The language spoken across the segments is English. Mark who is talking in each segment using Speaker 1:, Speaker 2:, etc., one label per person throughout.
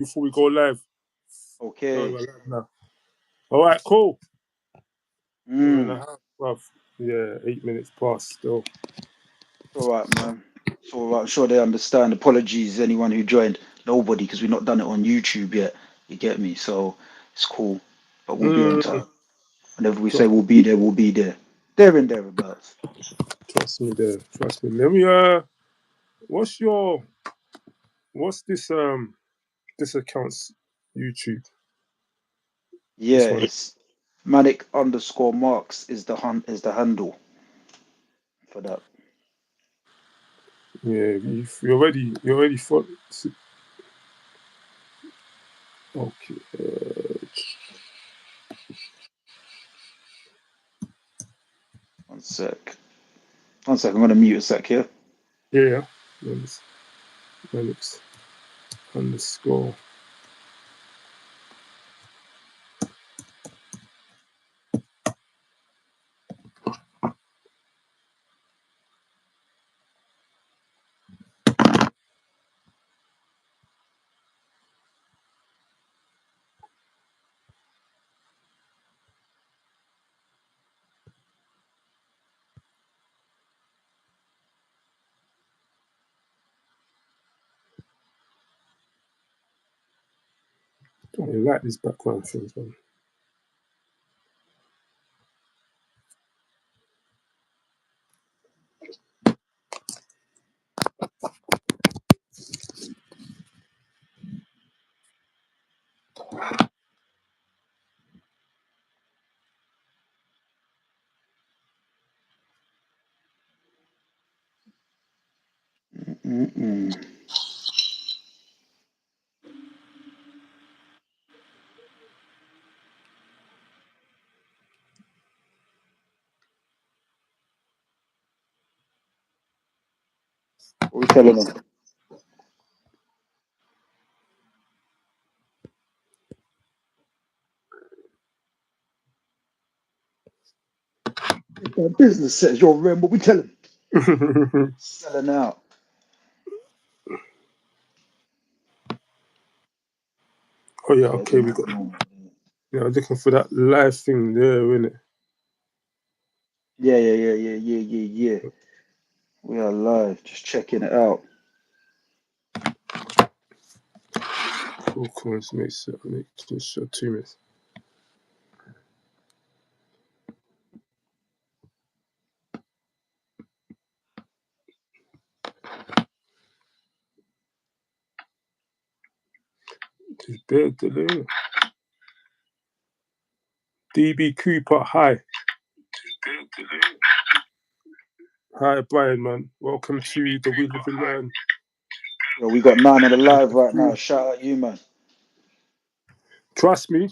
Speaker 1: before we go live.
Speaker 2: Okay.
Speaker 1: Oh, we're live now. All right, cool. We're in a house, bruv. Yeah, 8 minutes past still.
Speaker 2: All right, man. It's all right. I'm sure they understand. Apologies, anyone who joined. Nobody, because we've not done it on YouTube yet. You get me? So it's cool. But we'll be on time. Whenever we say we'll be there, we'll be there. There and thereabouts.
Speaker 1: Trust me there. Trust me. Let me what's this account's YouTube?
Speaker 2: Yeah, it's Manic_Marx is the handle for that.
Speaker 1: Yeah, you already thought. Okay.
Speaker 2: One sec. I'm gonna mute a sec here.
Speaker 1: Yeah. Manix _. I don't really like these background things, man.
Speaker 2: What are we telling them? Business says you're Rem. What we tell them? Selling out.
Speaker 1: Oh yeah, okay, we got. Yeah, I'm looking for that live thing there, innit?
Speaker 2: Yeah. We are live. Just checking it out.
Speaker 1: Cool, let's make sure 2 minutes. It's bad delay. DB Cooper, hi. Hi, Brian, man. Welcome to the We Live and Learn.
Speaker 2: Yo, we got 9 on the live right now. Shout out you, man.
Speaker 1: Trust me,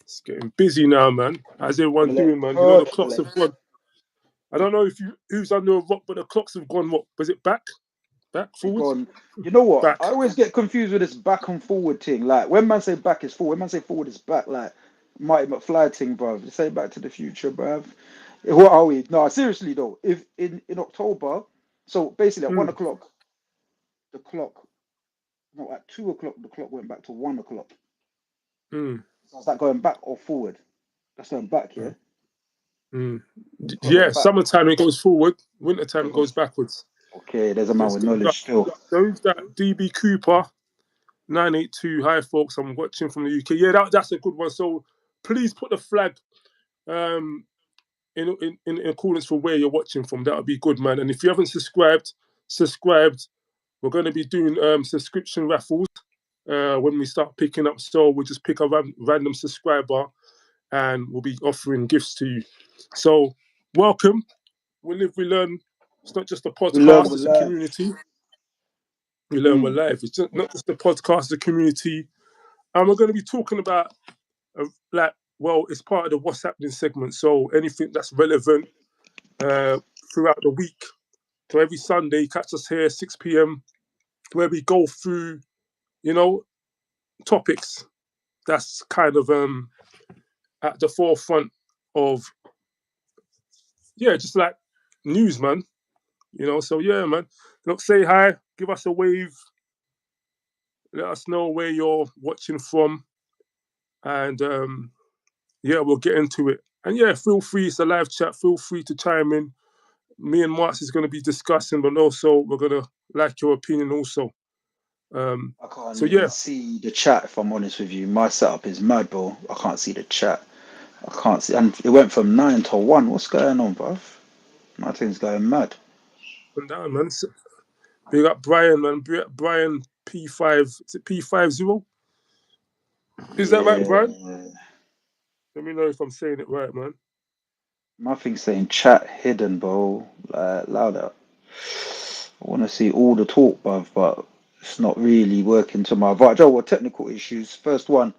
Speaker 1: it's getting busy now, man. How's everyone doing, man? You know the clocks have gone. I don't know if who's under a rock, but the clocks have gone. What was it? Back, forward.
Speaker 2: You know what?
Speaker 1: Back.
Speaker 2: I always get confused with this back and forward thing. Like when man say back is forward, when man say forward is back. Like Marty McFly thing, bro. They say Back to the Future, bruv. What are we? No, seriously though. If in October, so basically at 1 o'clock, the clock. No, at 2 o'clock, the clock went back to 1 o'clock. So is that going back or forward? That's going back, yeah?
Speaker 1: Yeah, summertime it goes forward, wintertime it goes backwards.
Speaker 2: Okay, there's a man with knowledge still.
Speaker 1: Those that DB Cooper 982. Hi folks, I'm watching from the UK. Yeah, that's a good one. So please put the flag in accordance for where you're watching from. That would be good, man. And if you haven't subscribed. We're going to be doing subscription raffles when we start picking up. So we'll just pick a random subscriber and we'll be offering gifts to you. So welcome. We live, we learn. It's not just a podcast, it's a community. We learn, we're live. It's not just a podcast, it's a community. And we're going to be talking about, it's part of the What's Happening segment. So anything that's relevant throughout the week. So every Sunday, catch us here, 6 p.m, where we go through, topics that's kind of at the forefront of, just like news, man. So yeah, man. Look, say hi, give us a wave. Let us know where you're watching from, and yeah, we'll get into it. And yeah, feel free. It's a live chat. Feel free to chime in. Me and Marx is going to be discussing, but also we're going to like your opinion also.
Speaker 2: I can't
Speaker 1: So yeah,
Speaker 2: even see the chat if I'm honest with you. My setup is mad, bro. I can't see the chat. I can't see, and it went from 9 to 1. What's going on, bruv? My thing's going mad.
Speaker 1: and down, man. Big up Brian, man. Brian P5. Is it P50? Is that right, Brian?
Speaker 2: Yeah,
Speaker 1: Let me know if I'm saying it right, man.
Speaker 2: my thing's saying chat hidden, bro. Louder. I want to see all the talk, bruv, but it's not really working to my advantage. Oh, well, technical issues. First one.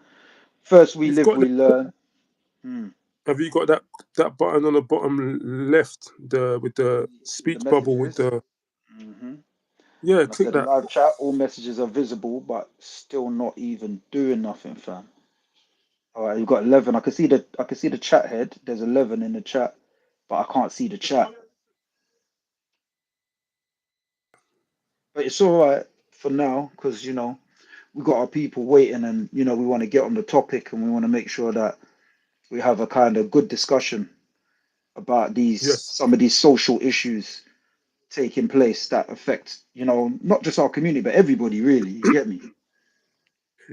Speaker 2: First we
Speaker 1: You've
Speaker 2: live,
Speaker 1: got
Speaker 2: we learn. Hmm.
Speaker 1: Have you got that button on the bottom left, the with the
Speaker 2: The
Speaker 1: speech bubble with
Speaker 2: messages.
Speaker 1: the
Speaker 2: Hmm.
Speaker 1: yeah?
Speaker 2: And I
Speaker 1: Click
Speaker 2: said
Speaker 1: that.
Speaker 2: live chat, all messages are visible, but still not even doing nothing, fam. All right, you've got 11. I can see the chat head. There's 11 in the chat, but I can't see the chat. But it's all right for now because we've got our people waiting, and we want to get on the topic, and we want to make sure that we have a kind of good discussion about these
Speaker 1: Yes.
Speaker 2: some of these social issues taking place that affect not just our community but everybody really. You get me?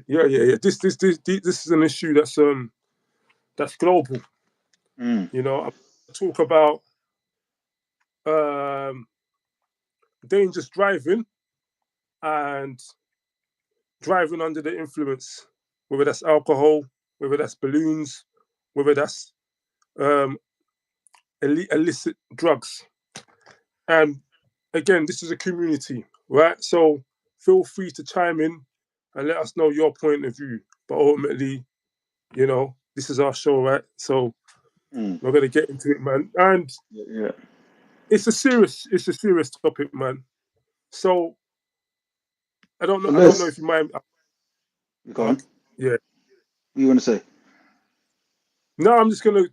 Speaker 1: Yeah. This is an issue that's global.
Speaker 2: Mm.
Speaker 1: I talk about um dangerous driving and driving under the influence, whether that's alcohol, whether that's balloons, whether that's um illicit drugs. And again, this is a community, right? So feel free to chime in and let us know your point of view. But ultimately, this is our show, right? So
Speaker 2: Mm.
Speaker 1: we're gonna get into it, man. And
Speaker 2: Yeah.
Speaker 1: it's a serious topic, man. So
Speaker 2: So
Speaker 1: I don't know if
Speaker 2: let's
Speaker 1: you mind.
Speaker 2: go on.
Speaker 1: Yeah.
Speaker 2: What you want to say?
Speaker 1: No, I'm just gonna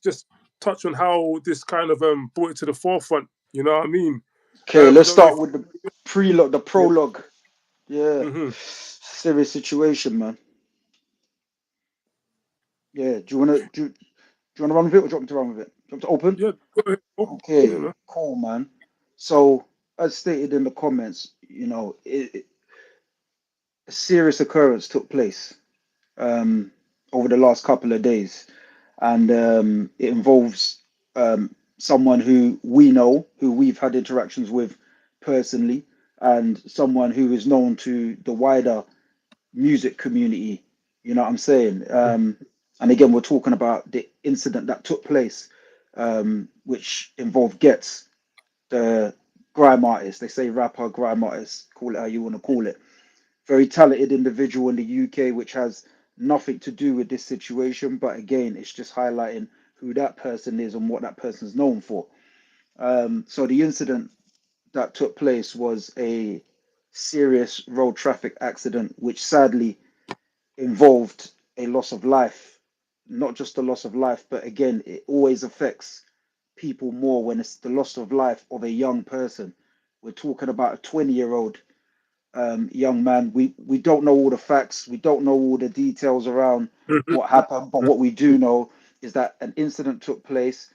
Speaker 1: just touch on how this kind of brought it to the forefront. You know what I mean?
Speaker 2: Okay,
Speaker 1: I
Speaker 2: let's
Speaker 1: don't know
Speaker 2: start
Speaker 1: if
Speaker 2: with the prelogue, the
Speaker 1: yeah.
Speaker 2: prologue. Yeah,
Speaker 1: Hmm.
Speaker 2: serious situation, man. Yeah, do you wanna run with it, or do you want me to run with it? Do you want to open?
Speaker 1: Yeah. Go ahead. Oh, yeah,
Speaker 2: Okay,
Speaker 1: man.
Speaker 2: cool, man. So, as stated in the comments, a serious occurrence took place um, over the last couple of days, and it involves someone who we know, who we've had interactions with personally, and someone who is known to the wider music community. You know what I'm saying? And again, we're talking about the incident that took place, which involved Ghetts, the grime artist. They say rapper, grime artist, call it how you want to call it. Very talented individual in the UK, which has nothing to do with this situation. But again, it's just highlighting who that person is and what that person's known for. So the incident that took place was a serious road traffic accident, which sadly involved a loss of life. Not just the loss of life, but again, it always affects people more when it's the loss of life of a young person. We're talking about a 20-year-old young man. We don't know all the facts. We don't know all the details around
Speaker 1: Mhm.
Speaker 2: what happened, but what we do know is that an incident took place.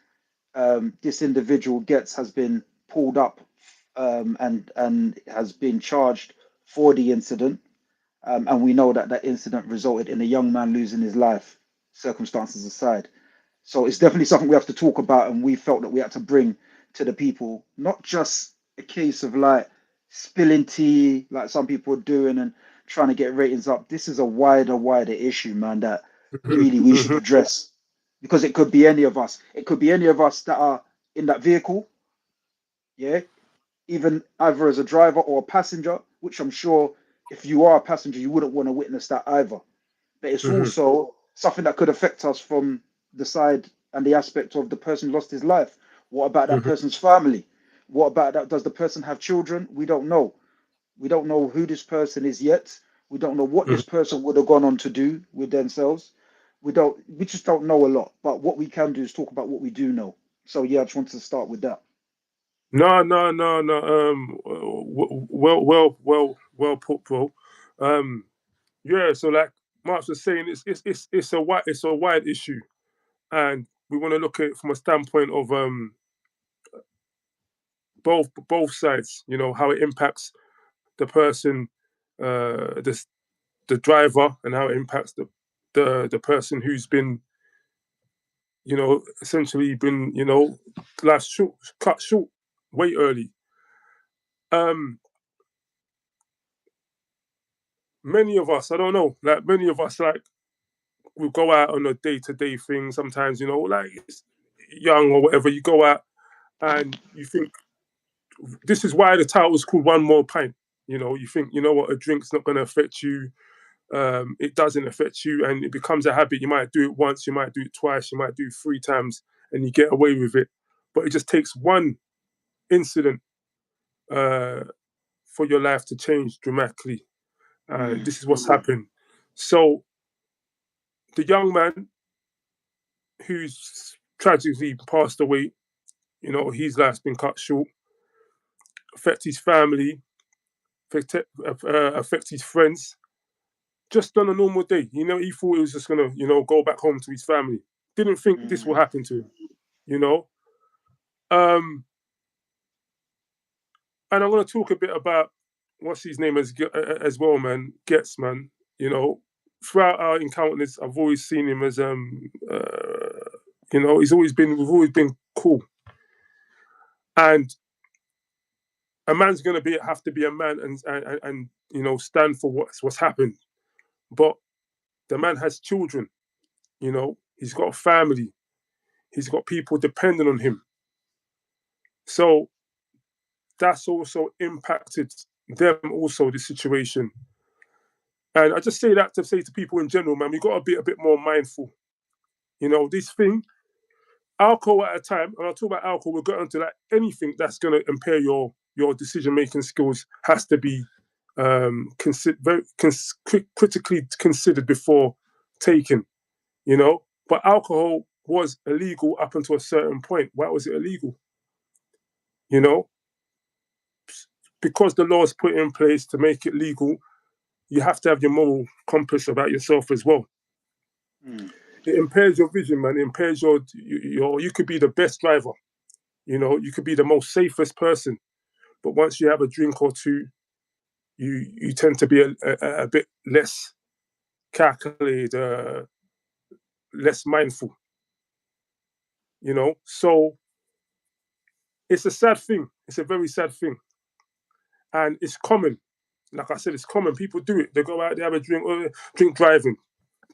Speaker 2: This individual Ghetts has been pulled up and has been charged for the incident. And we know that that incident resulted in a young man losing his life, circumstances aside. So it's definitely something we have to talk about, and we felt that we had to bring to the people, not just a case of like spilling tea, like some people are doing and trying to get ratings up. This is a wider issue, man, that
Speaker 1: Mhm.
Speaker 2: really we should
Speaker 1: Mhm.
Speaker 2: address because it could be any of us. It could be any of us that are in that vehicle, yeah, even either as a driver or a passenger, which I'm sure if you are a passenger, you wouldn't want to witness that either. But it's
Speaker 1: Mhm.
Speaker 2: also something that could affect us from the side and the aspect of the person who lost his life. What about that
Speaker 1: Mhm.
Speaker 2: person's family? What about that? Does the person have children? We don't know. We don't know who this person is yet. We don't know what
Speaker 1: Mhm.
Speaker 2: this person would have gone on to do with themselves. We just don't know a lot. But what we can do is talk about what we do know. So yeah, I just wanted to start with that.
Speaker 1: No. Well put, bro. Yeah, so like Marx was saying, it's a wide issue, and we want to look at it from a standpoint of both sides. You know how it impacts the person, the driver, and how it impacts the person who's been, essentially been, cut short way early. Um, Many of us, I don't know, like many of us, like we go out on a day-to-day thing. Sometimes, like it's young or whatever, you go out and you think this is why the title is called One More Pint. You think, you know what, a drink's not going to affect you. It doesn't affect you, and it becomes a habit. You might do it once, you might do it twice, you might do it 3 times, and you get away with it. But it just takes one incident uh, for your life to change dramatically. And
Speaker 2: Mm.
Speaker 1: this is what's happened. So the young man who's tragically passed away, his life's been cut short, affect his family, affect his friends. Just on a normal day, he thought he was just gonna, go back home to his family. Didn't think this will
Speaker 2: Mm.
Speaker 1: happen to him, you know. Um, and I'm gonna talk a bit about what's his name as well, man. Ghetts, man. Throughout our encounters, I've always seen him as we've always been cool. And a man's gonna have to be a man and stand for what's happened. But the man has children, he's got a family, he's got people depending on him. So that's also impacted them also, the situation. And I just say that to say to people in general, man, we got to be a bit more mindful. This thing, alcohol at a time, and I'll talk about alcohol, we'll get into that. Anything that's going to impair your decision making skills has to be critically considered before taken. But alcohol was illegal up until a certain point. Why was it illegal? You know, because the laws put in place to make it legal, you have to have your moral compass about yourself as well.
Speaker 2: Mm.
Speaker 1: It impairs your vision, man. It impairs your. You could be the best driver. You could be the most safest person, but once you have a drink or two, you tend to be a bit less calculated, less mindful. So it's a sad thing. It's a very sad thing, and it's common. Like I said, it's common. People do it. They go out, they have a drink, drink driving.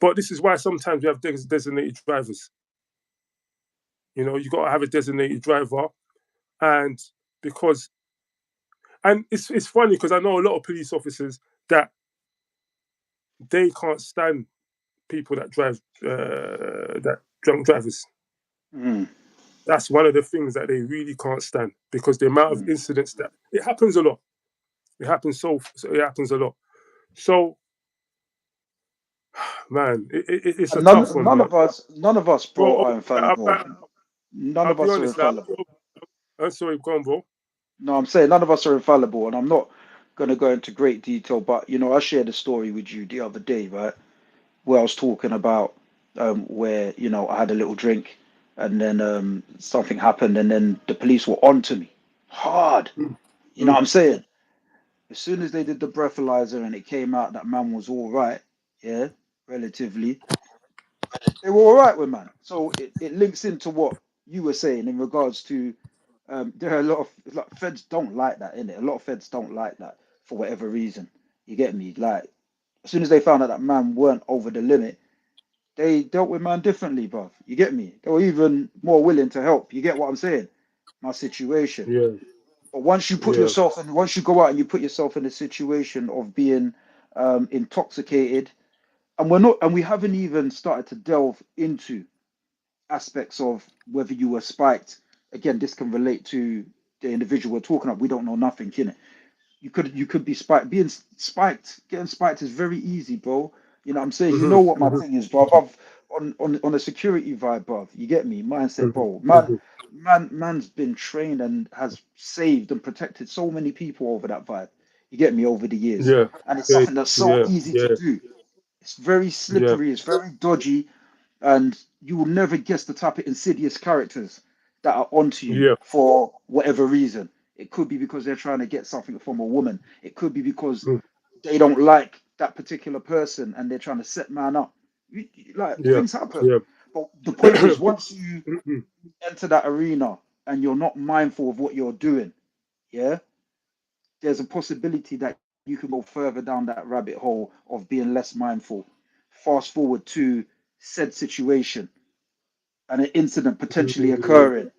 Speaker 1: But this is why sometimes we have designated drivers. You got to have a designated driver, and because it's funny because I know a lot of police officers that they can't stand people that drive that drunk drivers.
Speaker 2: Mm.
Speaker 1: That's one of the things that they really can't stand because the amount of
Speaker 2: Mm.
Speaker 1: incidents that it happens a lot. It happens so it happens a lot. So man, it's a
Speaker 2: And
Speaker 1: tough one, man.
Speaker 2: none of us, bro,
Speaker 1: Bro,
Speaker 2: are infallible. None
Speaker 1: I'll
Speaker 2: of
Speaker 1: be
Speaker 2: us are
Speaker 1: honest. Like,
Speaker 2: infallible.
Speaker 1: I'm sorry, go on, bro.
Speaker 2: No, I'm saying none of us are infallible, and I'm not going to go into great detail, but I shared a story with you the other day, right? Where I was talking about where I had a little drink, and then something happened, and then the police were on to me hard.
Speaker 1: Mm,
Speaker 2: You know what
Speaker 1: mm,
Speaker 2: I'm saying? As soon as they did the breathalyzer and it came out that man was all right, yeah, relatively, they were all right with man. So it links into what you were saying in regards to there are a lot of feds don't like that, innit? A lot of feds don't like that for whatever reason. You get me? Like as soon as they found out that man weren't over the limit, they dealt with man differently, bruv. You get me? They were even more willing to help. You get what I'm saying? My situation.
Speaker 1: yeah,
Speaker 2: But
Speaker 1: yeah.
Speaker 2: once you go out and you put yourself in a situation of being intoxicated, and we haven't even started to delve into aspects of whether you were spiked. Again, this can relate to the individual we're talking about. We don't know nothing, can it? You could be spiked. Being spiked, getting spiked is very easy, bro. You know what I'm saying? You
Speaker 1: Hmm.
Speaker 2: know what my
Speaker 1: Hmm.
Speaker 2: thing is, bro. I've on a security vibe, bro. You get me? Mindset,
Speaker 1: Hmm.
Speaker 2: bro.
Speaker 1: Hmm.
Speaker 2: Man's been trained and has saved and protected so many people over that vibe. You get me, over the years,
Speaker 1: Yeah.
Speaker 2: and it's
Speaker 1: Yeah.
Speaker 2: something that's so
Speaker 1: Yeah.
Speaker 2: easy to
Speaker 1: Yeah.
Speaker 2: do. It's very
Speaker 1: Yeah.
Speaker 2: slippery. It's very dodgy, and you will never guess the type of insidious characters that are onto you
Speaker 1: Yeah.
Speaker 2: for whatever reason. It could be because they're trying to get something from a woman. It could be because
Speaker 1: Mm.
Speaker 2: they don't like that particular person and they're trying to set man up. Like
Speaker 1: Yeah.
Speaker 2: things happen.
Speaker 1: Yeah.
Speaker 2: But the point is, once you
Speaker 1: Mhm.
Speaker 2: enter that arena and you're not mindful of what you're doing, yeah, there's a possibility that you can go further down that rabbit hole of being less mindful. Fast forward to said situation and an incident potentially
Speaker 1: Mm.
Speaker 2: occurring,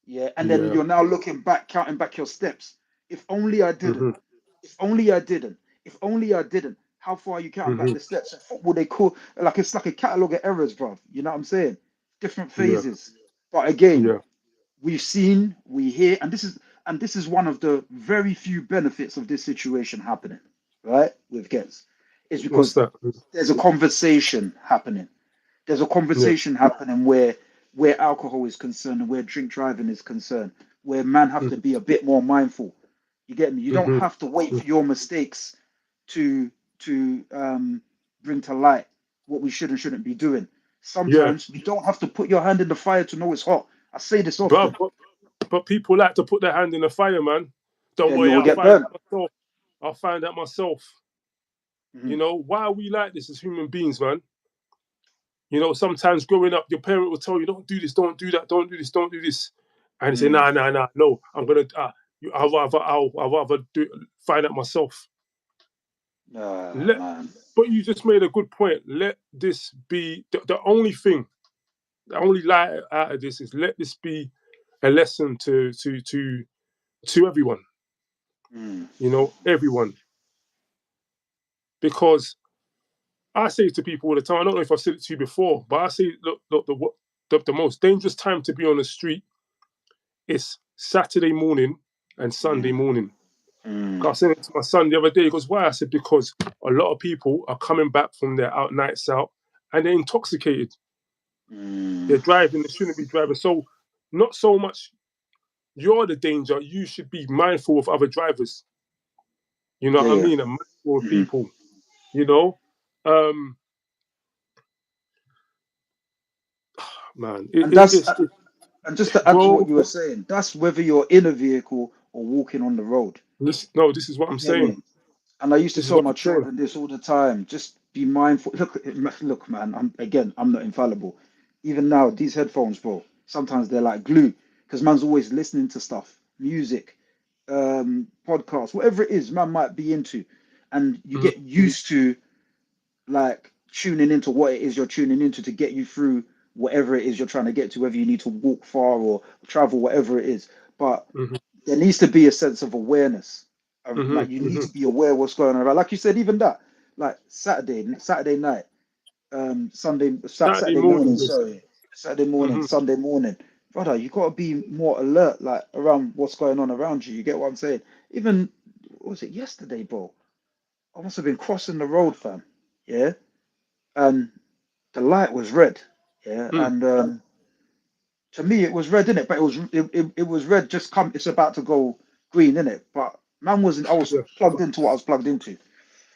Speaker 2: yeah, and then
Speaker 1: Yeah.
Speaker 2: you're now looking back, counting back your steps. If only I didn't.
Speaker 1: Mhm.
Speaker 2: If only I didn't. If only I didn't. How far are you counting back
Speaker 1: Mhm.
Speaker 2: the steps? In football, they call like it's like a catalogue of errors, bro. You know what I'm saying? Different
Speaker 1: Yeah.
Speaker 2: phases. But again,
Speaker 1: Yeah.
Speaker 2: we've seen, we hear, and this is one of the very few benefits of this situation happening, right? With Ghetts, is
Speaker 1: What's
Speaker 2: because
Speaker 1: that?
Speaker 2: there's a conversation happening. There's a
Speaker 1: Yeah.
Speaker 2: conversation happening where alcohol is concerned and where drink driving is concerned, where man have to
Speaker 1: Mhm.
Speaker 2: be a bit more mindful. You get me? You don't
Speaker 1: Mhm.
Speaker 2: have to wait for your mistakes to bring to light what we should and shouldn't be doing.
Speaker 1: Yeah.
Speaker 2: Sometimes you don't have to put your hand in the fire to know it's hot. I say this
Speaker 1: But,
Speaker 2: often.
Speaker 1: but but people like to put their hand in the fire, man. Don't
Speaker 2: Then you
Speaker 1: worry,
Speaker 2: will
Speaker 1: I'll
Speaker 2: get
Speaker 1: find
Speaker 2: burnt.
Speaker 1: out myself. I'll find out myself.
Speaker 2: Mhm.
Speaker 1: You know, why are we like this as human beings, man? You know, sometimes growing up, your parent will tell you, don't do this, don't do that, don't do this, don't do this. And you say,
Speaker 2: Mm.
Speaker 1: nah, nah, nah, no, I'm going to, I'll rather find out myself.
Speaker 2: Ah,
Speaker 1: Let,
Speaker 2: man.
Speaker 1: but you just made a good point. Let this be the only thing, the only light out of this is let this be a lesson to everyone,
Speaker 2: Mm.
Speaker 1: you know, everyone. Because I say to people all the time, I don't know if I've said it to you before, but I say, look, the most dangerous time to be on the street is Saturday morning and Sunday
Speaker 2: Mm.
Speaker 1: morning. I
Speaker 2: Mm.
Speaker 1: was saying it to my son the other day. He goes, why? I said, because a lot of people are coming back from their out nights out and they're intoxicated. They're
Speaker 2: Mm.
Speaker 1: driving, they shouldn't be driving. So, not so much you're the danger, you should be mindful of other drivers. You know
Speaker 2: Yeah,
Speaker 1: what I
Speaker 2: yeah.
Speaker 1: mean? And mindful of
Speaker 2: Hmm.
Speaker 1: people, you know? Um, man,
Speaker 2: And that's
Speaker 1: it,
Speaker 2: and just to add to what
Speaker 1: bro,
Speaker 2: you were saying, that's whether you're in a vehicle or walking on the road.
Speaker 1: no, this is what
Speaker 2: You
Speaker 1: I'm
Speaker 2: get
Speaker 1: saying.
Speaker 2: me? And I used to
Speaker 1: This is
Speaker 2: tell
Speaker 1: what
Speaker 2: my
Speaker 1: I'm saying.
Speaker 2: children this all the time. Just be mindful. Look, man. I'm not infallible. Even now, these headphones, bro. Sometimes they're like glue because man's always listening to stuff, music, podcasts, whatever it is, man might be into, and you
Speaker 1: Mhm,
Speaker 2: get used to like tuning into what it is you're tuning into to get you through whatever it is you're trying to get to, whether you need to walk far or travel, whatever it is. But
Speaker 1: mhm,
Speaker 2: there needs to be a sense of awareness.
Speaker 1: mhm,
Speaker 2: Like you need
Speaker 1: mhm.
Speaker 2: to be aware what's going on around. Like you said, even that, like Saturday night,
Speaker 1: Saturday
Speaker 2: Saturday morning,
Speaker 1: morning.
Speaker 2: sorry, Saturday morning,
Speaker 1: Mhm.
Speaker 2: Sunday morning, brother, you gotta be more alert, like around what's going on around you. You get what I'm saying? Even what was it yesterday, bro? I must have been crossing the road, fam. Yeah, and the light was red. Yeah,
Speaker 1: Mm.
Speaker 2: and to me it was red in it, but it was red. Just come, it's about to go green in it, but man wasn't. I was
Speaker 1: Yeah.
Speaker 2: plugged into what I was plugged into.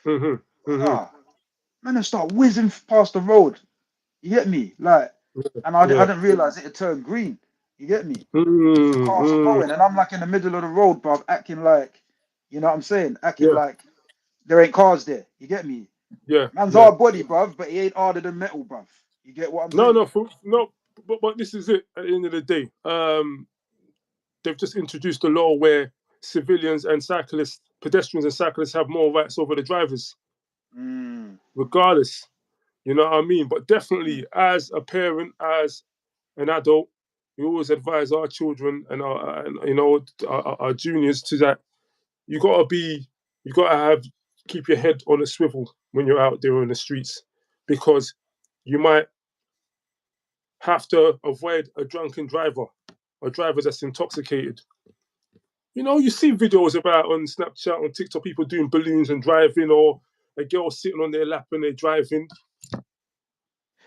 Speaker 1: Mhm. Mhm.
Speaker 2: Ah, man, I start whizzing past the road. You get me? Like, and I
Speaker 1: Yeah.
Speaker 2: didn't realize it had turned green. You get me? The
Speaker 1: Mm,
Speaker 2: cars are
Speaker 1: mm.
Speaker 2: going, and I'm like in the middle of the road, bruv, acting like, you know what I'm saying? Acting
Speaker 1: Yeah.
Speaker 2: like there ain't cars there. You get me?
Speaker 1: Yeah.
Speaker 2: Man's
Speaker 1: Yeah.
Speaker 2: hard body, bruv, but he ain't harder than metal, bruv. You get what I'm
Speaker 1: No,
Speaker 2: saying?
Speaker 1: no, no. But this is it. At the end of the day, they've just introduced a law where civilians and cyclists, pedestrians and cyclists, have more rights over the drivers,
Speaker 2: Mm,
Speaker 1: regardless. You know what I mean? But
Speaker 2: mm,
Speaker 1: definitely, as a parent, as an adult, we always advise our children and our juniors to that you gotta be, you gotta have keep your head on a swivel when you're out there on the streets, because you might have to avoid a drunken driver, a driver that's intoxicated. You know, you see videos about on Snapchat, on TikTok, people doing balloons and driving, or a girl sitting on their lap and they're driving.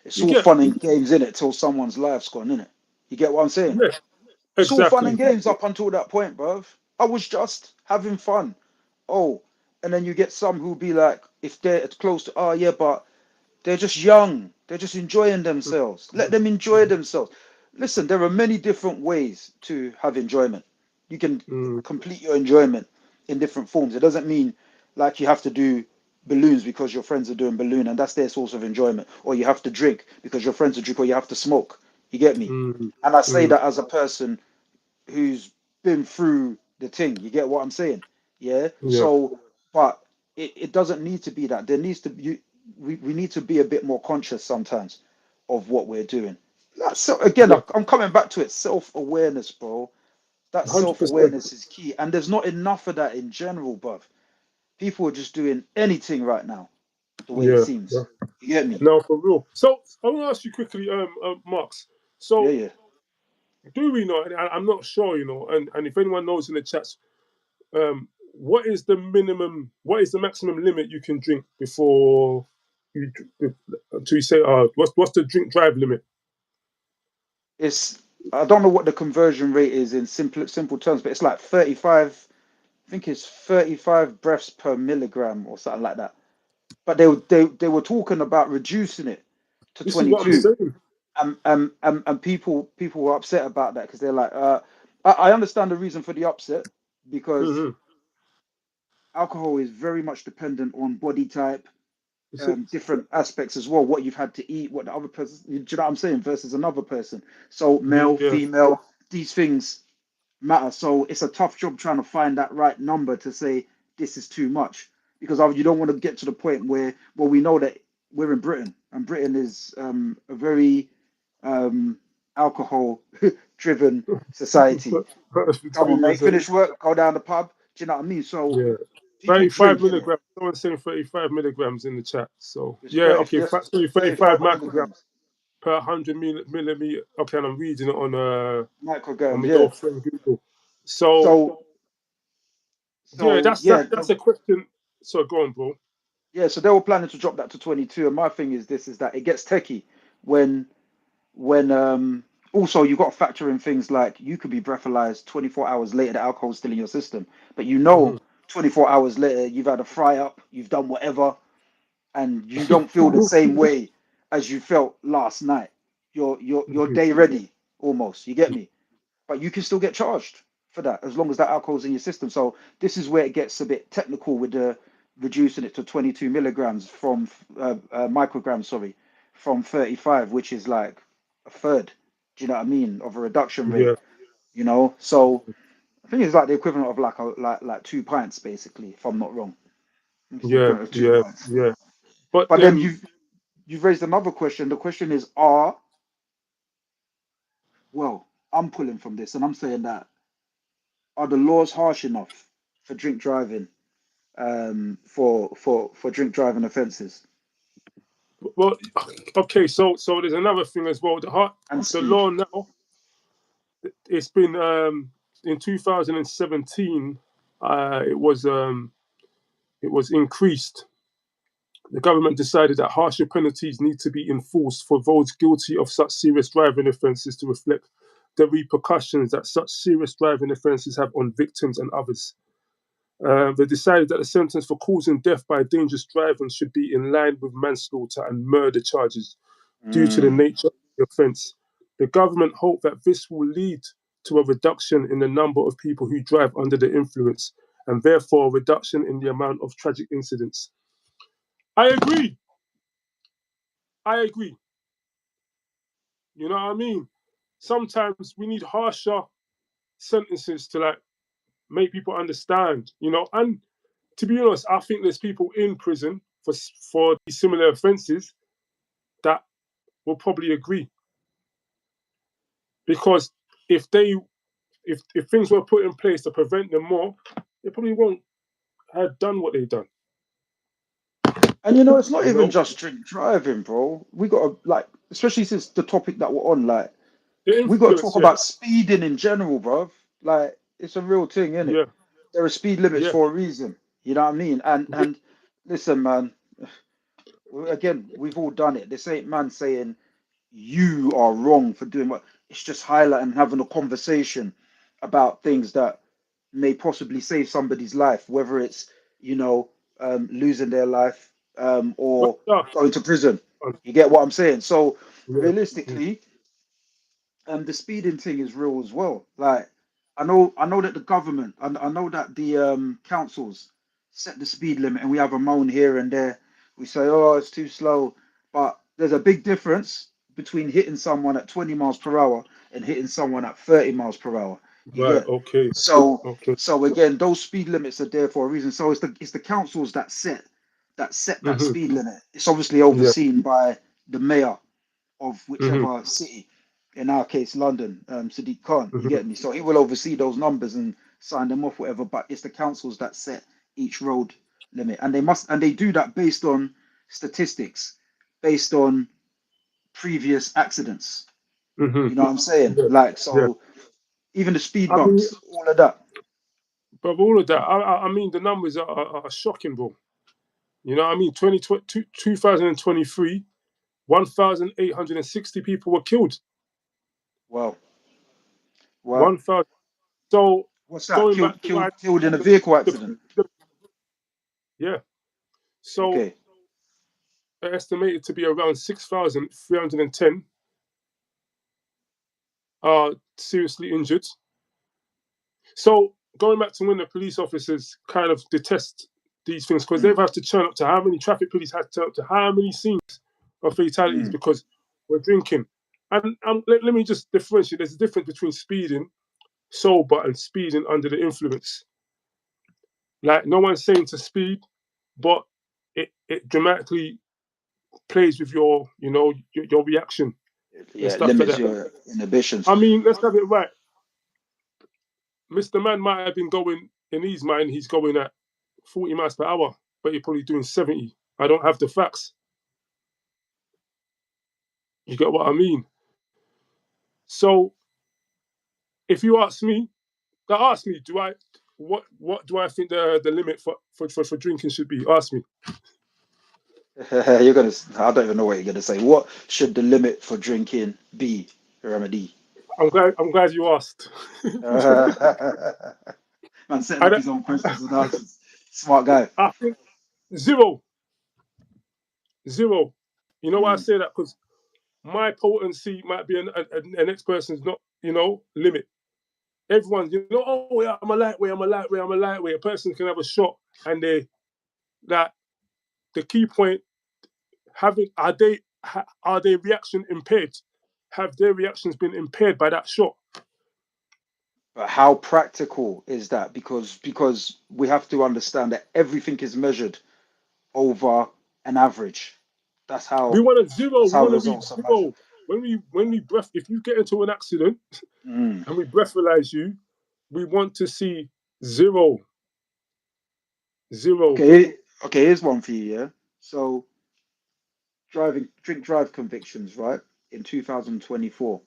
Speaker 2: it's
Speaker 1: You
Speaker 2: all
Speaker 1: get,
Speaker 2: fun and games in it till someone's life's gone in it. You get what I'm saying?
Speaker 1: yeah,
Speaker 2: It's all fun and
Speaker 1: exactly.
Speaker 2: games up until that point, bruv. I was just having fun. oh, and then you get some who be like, if they're close to, oh yeah, but they're just young, they're just enjoying themselves. Let them enjoy themselves. Listen, there are many different ways to have enjoyment. You can
Speaker 1: Mm,
Speaker 2: complete your enjoyment in different forms. It doesn't mean like you have to do balloons because your friends are doing balloon and that's their source of enjoyment, or you have to drink because your friends are drink, or you have to smoke. You get me?
Speaker 1: mm,
Speaker 2: And I say
Speaker 1: mm,
Speaker 2: that as a person who's been through the thing. You get what I'm saying? Yeah.
Speaker 1: yeah,
Speaker 2: So, but it doesn't need to be that. There needs to be, we need to be a bit more conscious sometimes of what we're doing. So again,
Speaker 1: yeah,
Speaker 2: I'm coming back to it. Self-awareness, bro. That
Speaker 1: 100%.
Speaker 2: self-awareness is key. And there's not enough of that in general, bruv. People are just doing anything right now, the way it
Speaker 1: Yeah, yeah.
Speaker 2: seems. You get me?
Speaker 1: No, for real. So I want to ask you quickly, Marks.
Speaker 2: Yeah,
Speaker 1: So
Speaker 2: yeah.
Speaker 1: do we know? And I'm not sure, and if anyone knows in the chats, what is the minimum? What is the maximum limit you can drink before you until you say, what's the drink drive limit?
Speaker 2: It's, I don't know what the conversion rate is in simple terms, but it's like 35. I think it's 35 breaths per milligram or something like that. But they were talking about reducing it to
Speaker 1: This is what I'm
Speaker 2: 22,
Speaker 1: saying.
Speaker 2: and people were upset about that because they're like, I understand the reason for the upset because
Speaker 1: Hmm.
Speaker 2: alcohol is very much dependent on body type,
Speaker 1: This is,
Speaker 2: different aspects as well, what you've had to eat, what the other person, do you know what I'm saying, versus another person. So male,
Speaker 1: yeah,
Speaker 2: female, these things matter. So it's a tough job trying to find that right number to say this is too much because you don't want to get to the point where, well, we know that we're in Britain and Britain is a very alcohol driven society. Come on, mate,
Speaker 1: 100%.
Speaker 2: finish work, go down the pub. Do you know what I mean? So
Speaker 1: Yeah.
Speaker 2: people
Speaker 1: 35
Speaker 2: drink in it.
Speaker 1: milligrams. Someone's saying 35 milligrams in the chat. So
Speaker 2: It's
Speaker 1: yeah,
Speaker 2: 30,
Speaker 1: okay,
Speaker 2: yes,
Speaker 1: sorry, 35
Speaker 2: 35
Speaker 1: micrograms
Speaker 2: milligrams,
Speaker 1: per 100 millimeter. Okay, and I'm reading it on
Speaker 2: micrograms.
Speaker 1: my
Speaker 2: Yeah.
Speaker 1: girlfriend Google. So
Speaker 2: So
Speaker 1: yeah,
Speaker 2: so yeah,
Speaker 1: that's a question. So go on, bro.
Speaker 2: yeah. So they were planning to drop that to 22, and my thing is this: is that it gets techie when also you got to factor in things like you could be breathalyzed 24 hours later, the alcohol's still in your system, but 24 hours later you've had a fry up, you've done whatever, and you don't feel the same way as you felt last night. You're day ready almost. You get me? But you can still get charged for that as long as that alcohol's in your system. So this is where it gets a bit technical with the reducing it to 22 milligrams from micrograms, sorry, from 35, which is like a third. Do you know what I mean? Of a reduction rate,
Speaker 1: Yeah,
Speaker 2: So I think it's like the equivalent of like 2 pints, basically, if I'm not wrong. I think it's the
Speaker 1: yeah,
Speaker 2: equivalent of two
Speaker 1: yeah,
Speaker 2: pints.
Speaker 1: yeah. But
Speaker 2: But then you've raised another question. The question is, well, I'm pulling from this and I'm saying that are the laws harsh enough for drink driving, for drink driving offences
Speaker 1: well, okay. So there's another thing as well.
Speaker 2: and
Speaker 1: The
Speaker 2: speed?
Speaker 1: law now, it's been in 2017. It was increased. The government decided that harsher penalties need to be enforced for those guilty of such serious driving offences to reflect the repercussions that such serious driving offences have on victims and others. They decided that the sentence for causing death by dangerous driving should be in line with manslaughter and murder charges due to the
Speaker 2: Mm.
Speaker 1: nature of the offence. The government hoped that this will lead to a reduction in the number of people who drive under the influence and therefore a reduction in the amount of tragic incidents. I agree. I agree. You know what I mean? Sometimes we need harsher sentences to like make people understand, And to be honest, I think there's people in prison for these similar offences that will probably agree because if they if things were put in place to prevent them more, they probably won't have done what they've done.
Speaker 2: And it's not
Speaker 1: You
Speaker 2: even
Speaker 1: know,
Speaker 2: just drink driving, bro. We got to like, especially since the topic that we're on, like,
Speaker 1: the
Speaker 2: we got to
Speaker 1: influence,
Speaker 2: talk
Speaker 1: yeah,
Speaker 2: about speeding in general, bro. Like, it's a real thing, isn't it?
Speaker 1: yeah,
Speaker 2: There are speed limits
Speaker 1: yeah,
Speaker 2: for a reason. You know what I mean? And
Speaker 1: yeah,
Speaker 2: listen, man. Again, we've all done it. This ain't man saying you are wrong for doing what. It's just highlighting, having a conversation about things that may possibly save somebody's life, whether it's losing their life,
Speaker 1: But
Speaker 2: or
Speaker 1: yeah,
Speaker 2: going to prison.
Speaker 1: uh,
Speaker 2: You get what I'm saying? So
Speaker 1: yeah, yeah.
Speaker 2: realistically, the speeding thing is real as well. Like, I know that the government, I know that the councils set the speed limit, and we have a moan here and there. We say, oh, it's too slow, but there's a big difference between hitting someone at 20 miles per hour and hitting someone at 30 miles per hour. You
Speaker 1: Right.
Speaker 2: get
Speaker 1: Okay.
Speaker 2: so
Speaker 1: Okay.
Speaker 2: so again, those speed limits are there for a reason. So it's the councils that set that
Speaker 1: Mm-hmm.
Speaker 2: speed limit. It's obviously
Speaker 1: Yeah.
Speaker 2: overseen by the mayor of
Speaker 1: Mm-hmm.
Speaker 2: whichever city, in our case London, Sadiq Khan, you
Speaker 1: Mm-hmm.
Speaker 2: get me? So he will oversee those numbers and sign them off, whatever, but it's the councils that set each road limit. And they do that based on statistics, based on previous accidents.
Speaker 1: Mm-hmm.
Speaker 2: You know what I'm saying?
Speaker 1: Yeah.
Speaker 2: Like,
Speaker 1: Yeah.
Speaker 2: so even the speed
Speaker 1: I mean,
Speaker 2: bumps, all of that.
Speaker 1: but all of that, I mean, the numbers are shocking, bro. You know what I mean? 2023, 1,860 people were killed.
Speaker 2: Wow. Wow.
Speaker 1: 1,000. So
Speaker 2: What's that?
Speaker 1: going
Speaker 2: Killed
Speaker 1: back to
Speaker 2: killed
Speaker 1: why
Speaker 2: killed in a vehicle
Speaker 1: the,
Speaker 2: accident.
Speaker 1: the yeah. So
Speaker 2: Okay.
Speaker 1: estimated to be around 6,310 are seriously injured. So going back to when the police officers kind of detest these things because they've
Speaker 2: Mm,
Speaker 1: had to turn up to how many traffic police had to turn up to how many scenes of fatalities
Speaker 2: mm.
Speaker 1: because we're drinking. And let me just differentiate. There's a difference between speeding sober and speeding under the influence. Like no one's saying to speed, but it dramatically plays with your reaction and
Speaker 2: Yeah, it
Speaker 1: stuff like
Speaker 2: limits
Speaker 1: that.
Speaker 2: your inhibitions.
Speaker 1: I mean, let's have it right. Mr. Man might have been going in his mind, he's going at 40 miles per hour, but you're probably doing 70. I don't have the facts. You get what I mean? So if you ask me, do I what do I think the limit for drinking should be? Ask me.
Speaker 2: You're gonna. I don't even know what you're gonna say. What should the limit for drinking be, Remedy?
Speaker 1: I'm glad you asked.
Speaker 2: Man, setting
Speaker 1: I,
Speaker 2: up
Speaker 1: don't-
Speaker 2: his own questions and answers. Smart guy.
Speaker 1: I think zero, zero. You know why I
Speaker 2: Mm.
Speaker 1: say that? Because my potency might be an next person's not, limit. Everyone's, oh, yeah, I'm a lightweight, I'm a lightweight, I'm a lightweight. A person can have a shot and that the key point having are their reaction impaired? Have their reactions been impaired by that shot?
Speaker 2: But how practical is that? Because we have to understand that everything is measured over an average. That's
Speaker 1: We
Speaker 2: how
Speaker 1: want a zero.
Speaker 2: that's
Speaker 1: We
Speaker 2: how
Speaker 1: want to be
Speaker 2: results are measured.
Speaker 1: zero. When we breath, if you get into an accident
Speaker 2: Mm.
Speaker 1: and we breathalyze you, we want to see zero, zero.
Speaker 2: Okay, here's one for you, yeah. So drink drive convictions, right, in 2024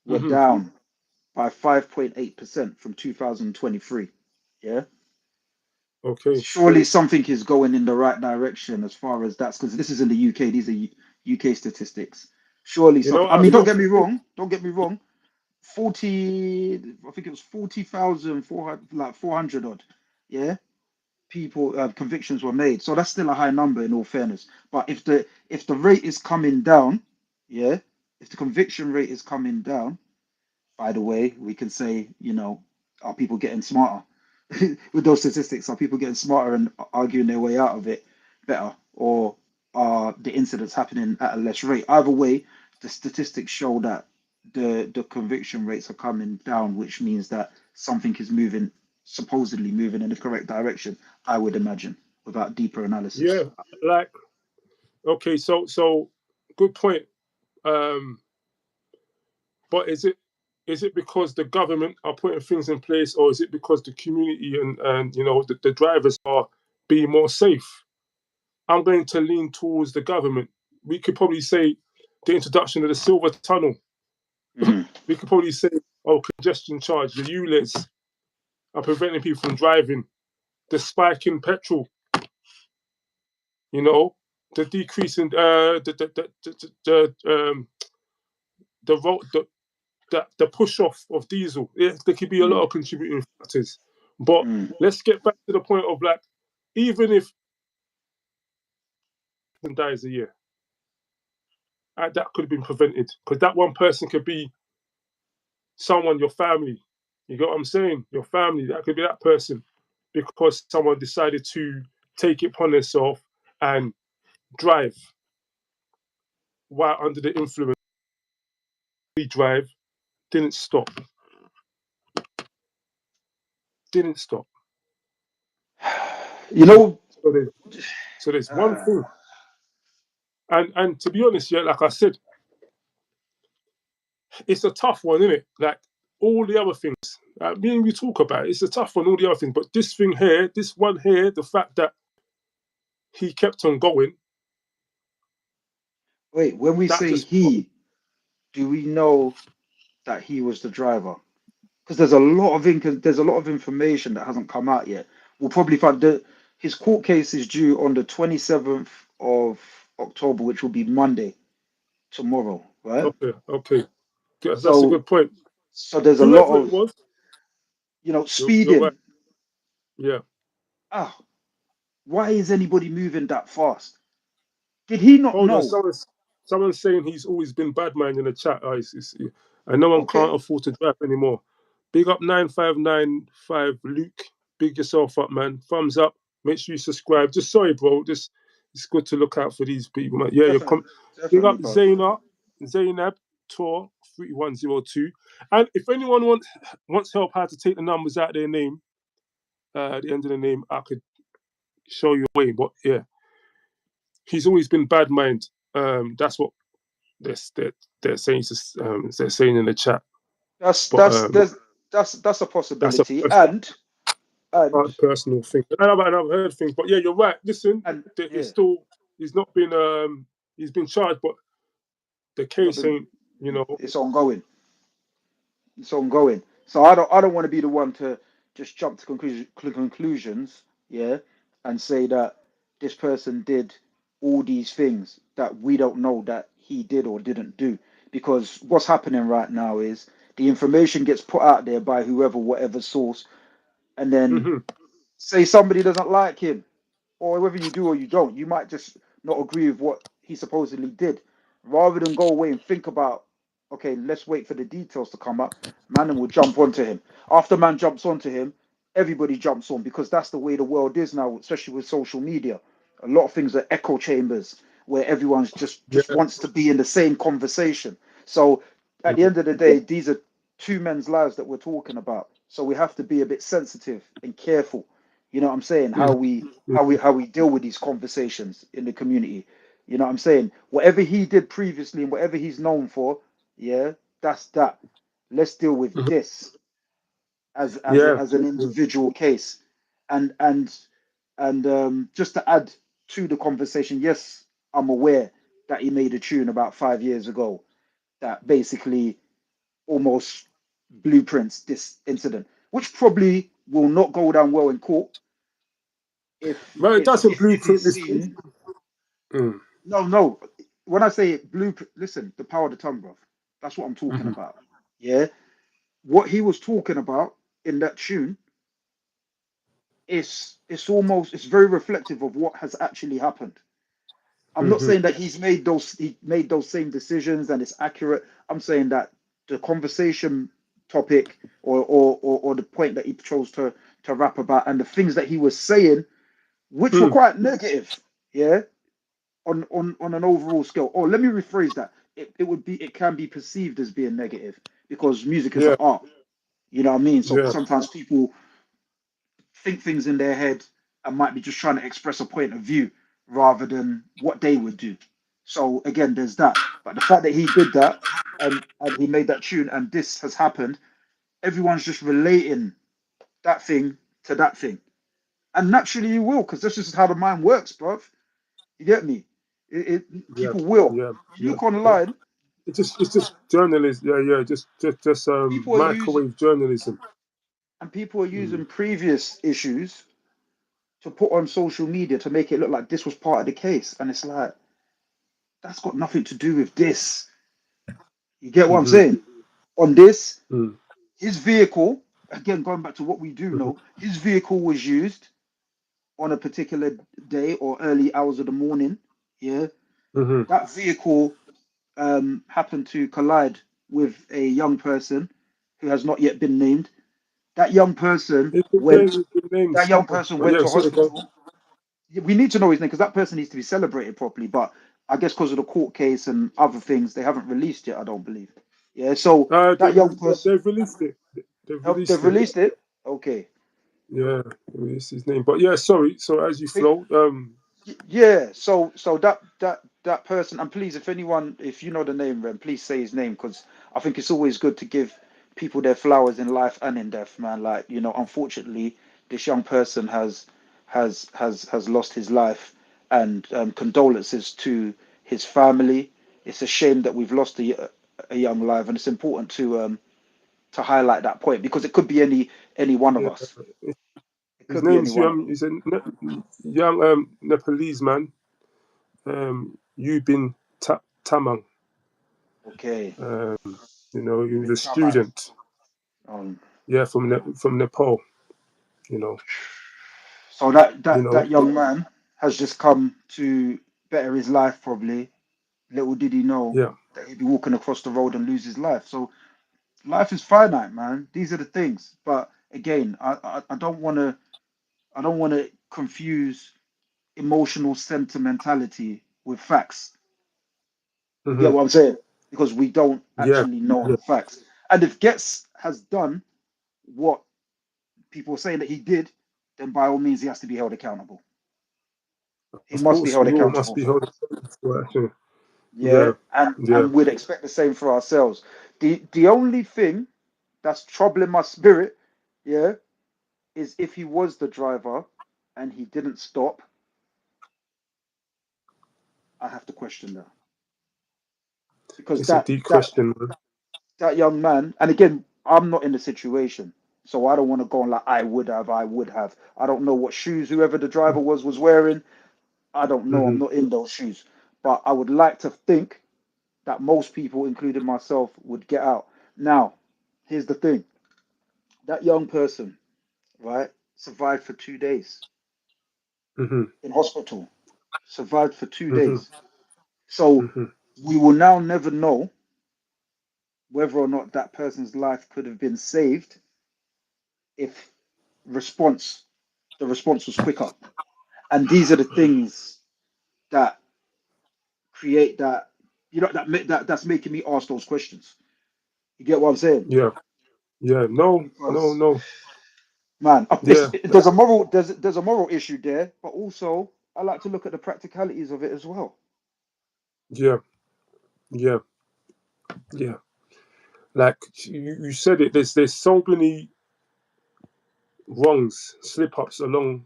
Speaker 2: were
Speaker 1: Hmm.
Speaker 2: down by 5.8% from 2023. Yeah.
Speaker 1: Okay.
Speaker 2: Surely something is going in the right direction as far as that's because this is in the UK. These are UK statistics. Surely
Speaker 1: You know
Speaker 2: something.
Speaker 1: what
Speaker 2: I
Speaker 1: I
Speaker 2: mean, don't
Speaker 1: feel?
Speaker 2: get me wrong. Don't get me wrong. 40, I think it was 40,400, like 400 odd. Yeah. People convictions were made. So that's still a high number in all fairness. But if the rate is coming down, yeah, if the conviction rate is coming down, by the way, we can say, are people getting smarter? With those statistics, are people getting smarter and arguing their way out of it better? Or are the incidents happening at a less rate? Either way, the statistics show that the conviction rates are coming down, which means that something is supposedly moving in the correct direction, I would imagine, without deeper
Speaker 1: Yeah.
Speaker 2: analysis.
Speaker 1: Like, okay. So good point. Um, but is it because the government are putting things in place, or is it because the community and the drivers are being more safe? I'm going to lean towards the government. We could probably say the introduction of the silver tunnel.
Speaker 2: Mm,
Speaker 1: We could probably say, oh, congestion charge, the ULEZ are preventing people from driving. The spike in petrol, you know, the decrease in the push off of diesel. Yeah, there could be a lot
Speaker 2: mm,
Speaker 1: of contributing factors. But
Speaker 2: mm,
Speaker 1: let's get back to the point of like even if one dies a year, that could have been prevented because that one person could be someone, your family. You get what I'm saying? Your family, that could be that person because someone decided to take it upon themselves and drive while under the influence. We drive, didn't stop, didn't stop.
Speaker 2: You know,
Speaker 1: So there's one thing, and to be honest, yeah, like I said, it's a tough one, isn't it? Like all the other things, me and you talk about it, it's a tough one, all the other things, but this thing here, this one here, the fact that he kept on going,
Speaker 2: wait, when we
Speaker 1: that
Speaker 2: say
Speaker 1: just
Speaker 2: he, do we know that he was the driver? Because there's a lot of information that hasn't come out yet. We'll probably find that his court case is due on the 27th of October, which will be Monday, tomorrow, right?
Speaker 1: okay. That's a
Speaker 2: So
Speaker 1: good point.
Speaker 2: so there's a lot
Speaker 1: Whoever it
Speaker 2: of,
Speaker 1: was, you're right.
Speaker 2: speeding.
Speaker 1: Yeah.
Speaker 2: Ah, why is anybody moving that fast? Did he not
Speaker 1: Hold on,
Speaker 2: know?
Speaker 1: someone's saying he's always been bad mind in the chat. And no one can't
Speaker 2: Okay,
Speaker 1: afford to drive anymore. Big up 9595 Luke. Big yourself up, man. Thumbs up. Make sure you subscribe. Just sorry, bro. Just it's good to look out for these people, man. Yeah,
Speaker 2: definitely,
Speaker 1: big
Speaker 2: definitely,
Speaker 1: up
Speaker 2: bro.
Speaker 1: Zainab Tour 3102. And if anyone wants help how to take the numbers out of their name, at the end of the name, I could show you a way. But yeah, he's always been bad mind. That's what they're saying. They're saying in the chat.
Speaker 2: That's
Speaker 1: But
Speaker 2: that's that's that's a
Speaker 1: that's a
Speaker 2: possibility, and
Speaker 1: personal thing. And I've heard things. But yeah, you're right. Listen,
Speaker 2: and
Speaker 1: it's
Speaker 2: yeah,
Speaker 1: still he's not been he's been charged, but the
Speaker 2: it's not
Speaker 1: case
Speaker 2: been.
Speaker 1: ain't. You know.
Speaker 2: It's ongoing. It's ongoing. So I don't want to be the one to just jump to conclusions, yeah, and say that this person did all these things that we don't know that he did or didn't do. Because what's happening right now is the information gets put out there by whoever, whatever source, and then
Speaker 1: Hmm.
Speaker 2: say somebody doesn't like him, or whether you do or you don't, you might just not agree with what he supposedly did. Rather than go away and think about, okay, let's wait for the details to come up, man will jump onto him. After man jumps onto him, everybody jumps on because that's the way the world is now, especially with social media. A lot of things are echo chambers where everyone's just
Speaker 1: Yeah.
Speaker 2: wants to be in the same conversation. So at the end of the day, these are two men's lives that we're talking about. So we have to be a bit sensitive and careful. You know what I'm saying?
Speaker 1: Hmm.
Speaker 2: How we deal with these conversations in the community. You know what I'm saying? Whatever he did previously and whatever he's known for, yeah, that's that. Let's deal with
Speaker 1: Hmm.
Speaker 2: this as as a,
Speaker 1: Yeah.
Speaker 2: as an individual case. And just to add to the conversation, yes, I'm aware that he made a tune about 5 years ago that basically almost blueprints this incident, which probably will not go down well in court if
Speaker 1: But it
Speaker 2: it's
Speaker 1: doesn't
Speaker 2: if
Speaker 1: blueprint
Speaker 2: it's
Speaker 1: this.
Speaker 2: seen.
Speaker 1: Mm.
Speaker 2: No. When I say blueprint, listen, the power of the tongue, bro. That's what I'm talking
Speaker 1: Hmm.
Speaker 2: about. Yeah, what he was talking about in that tune is it's very reflective of what has actually happened. I'm not
Speaker 1: Hmm.
Speaker 2: saying that he made those same decisions and it's accurate. I'm saying that the conversation topic or the point that he chose to rap about and the things that he was saying, which were
Speaker 1: Mm.
Speaker 2: quite negative, yeah, on an overall scale. Or let me rephrase that. It can be perceived as being negative because music is an
Speaker 1: Yeah.
Speaker 2: art. You know what I mean? So
Speaker 1: Yeah.
Speaker 2: sometimes people think things in their head and might be just trying to express a point of view rather than what they would do. So again, there's that. But the fact that he did that and he made that tune and this has happened, everyone's just relating that thing to that thing. And naturally you will, because this is how the mind works, bruv. You get me?
Speaker 1: Yeah.
Speaker 2: People will.
Speaker 1: Yeah.
Speaker 2: You
Speaker 1: Yeah.
Speaker 2: look online,
Speaker 1: It's just journalism. Yeah. Just
Speaker 2: people are using
Speaker 1: microwave journalism.
Speaker 2: people are
Speaker 1: Mm.
Speaker 2: using previous issues to put on social media to make it look like this was part of the case. And it's like, that's got nothing to do with this. You get what I'm
Speaker 1: Hmm.
Speaker 2: saying? On this,
Speaker 1: Mm.
Speaker 2: his vehicle, again, going back to what we do
Speaker 1: Hmm.
Speaker 2: know, his vehicle was used on a particular day or early hours of the morning, yeah,
Speaker 1: Mhm.
Speaker 2: that vehicle happened to collide with a young person who has not yet been named. That young person
Speaker 1: His name,
Speaker 2: went.
Speaker 1: his name
Speaker 2: That young
Speaker 1: still.
Speaker 2: person
Speaker 1: But
Speaker 2: went
Speaker 1: yeah,
Speaker 2: to
Speaker 1: sorry, go.
Speaker 2: hospital. We need to know his name because that person needs to be celebrated properly. But I guess because of the court case and other things, they haven't released yet. I don't believe. Yeah. So that young person,
Speaker 1: They've released it. They've
Speaker 2: they've
Speaker 1: released it.
Speaker 2: released it. Okay.
Speaker 1: Yeah, they released his name. But yeah, sorry. So as you flow,
Speaker 2: Yeah, so that person, and please, if anyone, if you know the name, Rem, please say his name because I think it's always good to give people their flowers in life and in death, man. Like, unfortunately, this young person has lost his life, and condolences to his family. It's a shame that we've lost a young life, and it's important to highlight that point because it could be any one of
Speaker 1: yeah,
Speaker 2: us. It
Speaker 1: his
Speaker 2: could be any
Speaker 1: name's
Speaker 2: one of us.
Speaker 1: he's a young Nepalese man. You've been Tamang.
Speaker 2: Okay,
Speaker 1: Um, he
Speaker 2: you've
Speaker 1: was
Speaker 2: been
Speaker 1: a
Speaker 2: tamak.
Speaker 1: student. Yeah, from Nepal. You know,
Speaker 2: So that young man has just come to better his life, probably. Little did he know
Speaker 1: yeah.
Speaker 2: that he'd be walking across the road and lose his life. So life is finite, man. These are the things. But again, I don't want to confuse emotional sentimentality with facts. You get
Speaker 1: Hmm.
Speaker 2: what I'm saying? Because we don't
Speaker 1: Yeah,
Speaker 2: actually know
Speaker 1: yeah.
Speaker 2: the facts. And if Ghetts has done what people are saying that he did, then by all means he has to be held accountable. He
Speaker 1: Of
Speaker 2: must be
Speaker 1: course,
Speaker 2: held
Speaker 1: we all must
Speaker 2: accountable
Speaker 1: be
Speaker 2: for
Speaker 1: held
Speaker 2: it.
Speaker 1: accountable for that.
Speaker 2: Yeah,
Speaker 1: Yeah, yeah.
Speaker 2: and we'd expect the same for ourselves. The only thing that's troubling my spirit, yeah, is if he was the driver and he didn't stop, I have to question that because
Speaker 1: It's a
Speaker 2: that
Speaker 1: deep
Speaker 2: that
Speaker 1: question, man.
Speaker 2: that young man, and again, I'm not in the situation, so I don't want to go on like I would have. I don't know what shoes whoever the driver was wearing. I don't know. I'm
Speaker 1: Hmm.
Speaker 2: not in those shoes, but I would like to think that most people, including myself, would get out. Now, here's the thing: that young person, right, survived for 2 days
Speaker 1: Hmm.
Speaker 2: in hospital. Survived for two
Speaker 1: Hmm.
Speaker 2: days. So
Speaker 1: Hmm.
Speaker 2: we will now never know whether or not that person's life could have been saved if response the response was quicker. And these are the things that create that that's making me ask those questions. You get what I'm saying?
Speaker 1: Yeah, yeah. No, no,
Speaker 2: Because
Speaker 1: no.
Speaker 2: man,
Speaker 1: Yeah,
Speaker 2: there's a moral issue there, but also I like to look at the practicalities of it as well.
Speaker 1: yeah, yeah, yeah. Like you said it. There's so many wrongs, slip ups along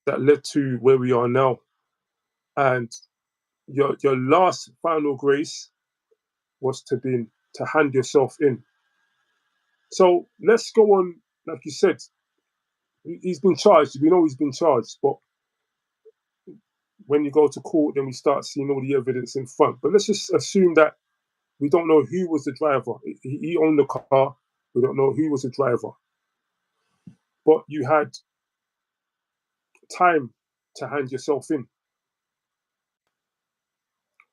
Speaker 1: that led to where we are now. And your last final grace was to hand yourself in. So let's go on. Like you said, he's been charged. We know he's been charged, but when you go to court, then we start seeing all the evidence in front. But let's just assume that we don't know who was the driver. He owned the car. We don't know who was the driver. But you had time to hand yourself in.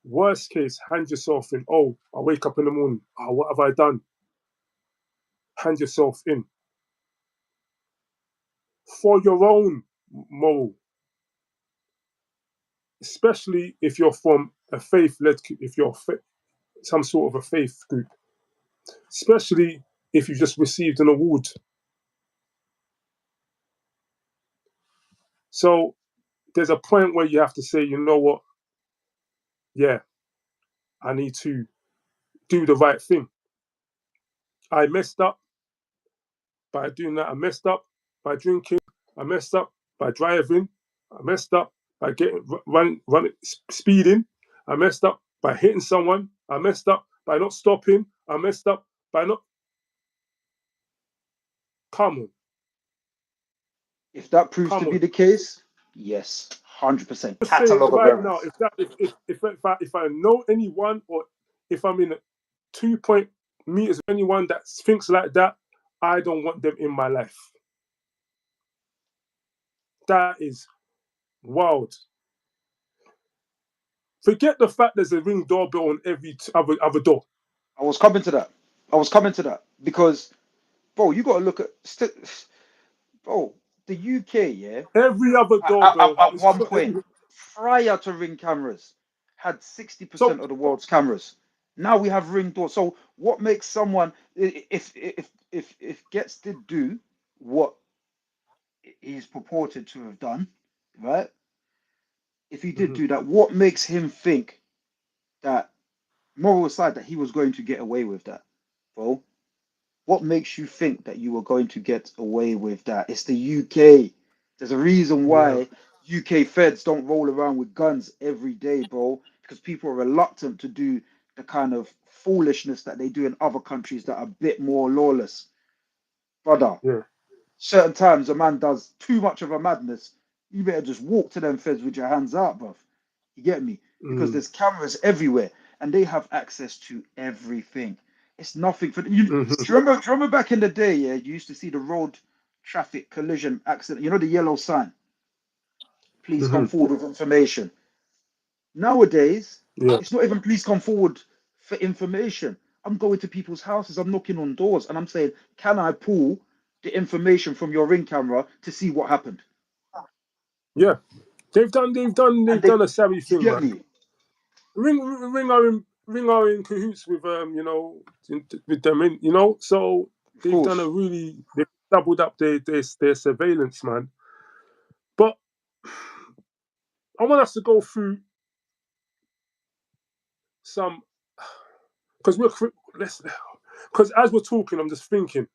Speaker 1: Worst case, hand yourself in. Oh, I wake up in the morning. Oh, what have I done? Hand yourself in for your own moral, especially if you're from a faith-led, if you're some sort of a faith group, especially if you just received an award. So there's a point where you have to say, you know what? Yeah, I need to do the right thing. I messed up by doing that. I messed up by drinking. I messed up by driving. I messed up by getting running speeding. I messed up by hitting someone. I messed up by not stopping. I messed up by not. Come on,
Speaker 2: If that proves to
Speaker 1: come
Speaker 2: be
Speaker 1: on.
Speaker 2: the case, yes, 100%
Speaker 1: Just say
Speaker 2: catalog of
Speaker 1: right now,
Speaker 2: errors.
Speaker 1: if I know anyone or if I'm in 2 meters with anyone that thinks like that, I don't want them in my life. That is wild. Forget the fact there's a Ring doorbell on every other door.
Speaker 2: I was coming to that because, bro, you got to look at, bro, the UK, yeah,
Speaker 1: Every other doorbell
Speaker 2: at
Speaker 1: is
Speaker 2: one point, prior to Ring cameras, had 60%
Speaker 1: so.
Speaker 2: of the world's cameras. Now we have Ring door. So what makes someone, if Ghetts did do what he's purported to have done, right? If he did do that, what makes him think that, moral aside, that he was going to get away with that, bro? What makes you think that you were going to get away with that? It's the UK. There's a reason why UK feds don't roll around with guns every day, bro, because people are reluctant to do the kind of foolishness that they do in other countries that are a bit more lawless. Brother,
Speaker 1: Yeah.
Speaker 2: certain times a man does too much of a madness, you better just walk to them feds with your hands out, bruv. You get me? Because there's cameras everywhere and they have access to everything. It's nothing for you. Do you remember back in the day, yeah, you used to see the road traffic collision accident, you know, the yellow sign. Please come forward with information. Nowadays, it's not even please come forward for information. I'm going to people's houses, I'm knocking on doors, and I'm saying, can I pull the information from your Ring camera to see what happened?
Speaker 1: Yeah. They've done a savvy
Speaker 2: You
Speaker 1: thing,
Speaker 2: get
Speaker 1: man.
Speaker 2: me?
Speaker 1: Ring are in cahoots with with them, so
Speaker 2: Of
Speaker 1: they've
Speaker 2: course.
Speaker 1: they've doubled up their surveillance, man. But I want us to go through some, because as we're talking, I'm just thinking,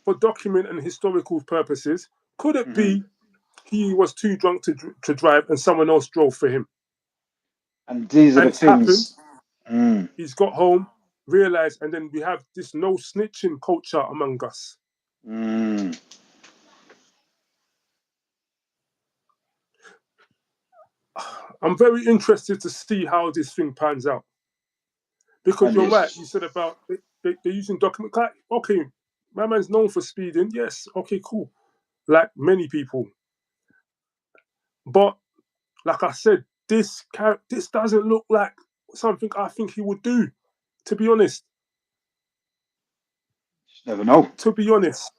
Speaker 1: for document and historical purposes, could it be he was too drunk to drive and someone else drove for him?
Speaker 2: And these are
Speaker 1: And
Speaker 2: the
Speaker 1: it's happened.
Speaker 2: things.
Speaker 1: He's got home, realized, and then we have this no snitching culture among us. I'm very interested to see how this thing pans out. Because
Speaker 2: And
Speaker 1: you're right,
Speaker 2: it's
Speaker 1: you said about they're using document. Okay, my man's known for speeding. Yes, okay, cool. Like many people. But like I said, this doesn't look like something I think he would do, to be honest.
Speaker 2: just never know.
Speaker 1: To be honest.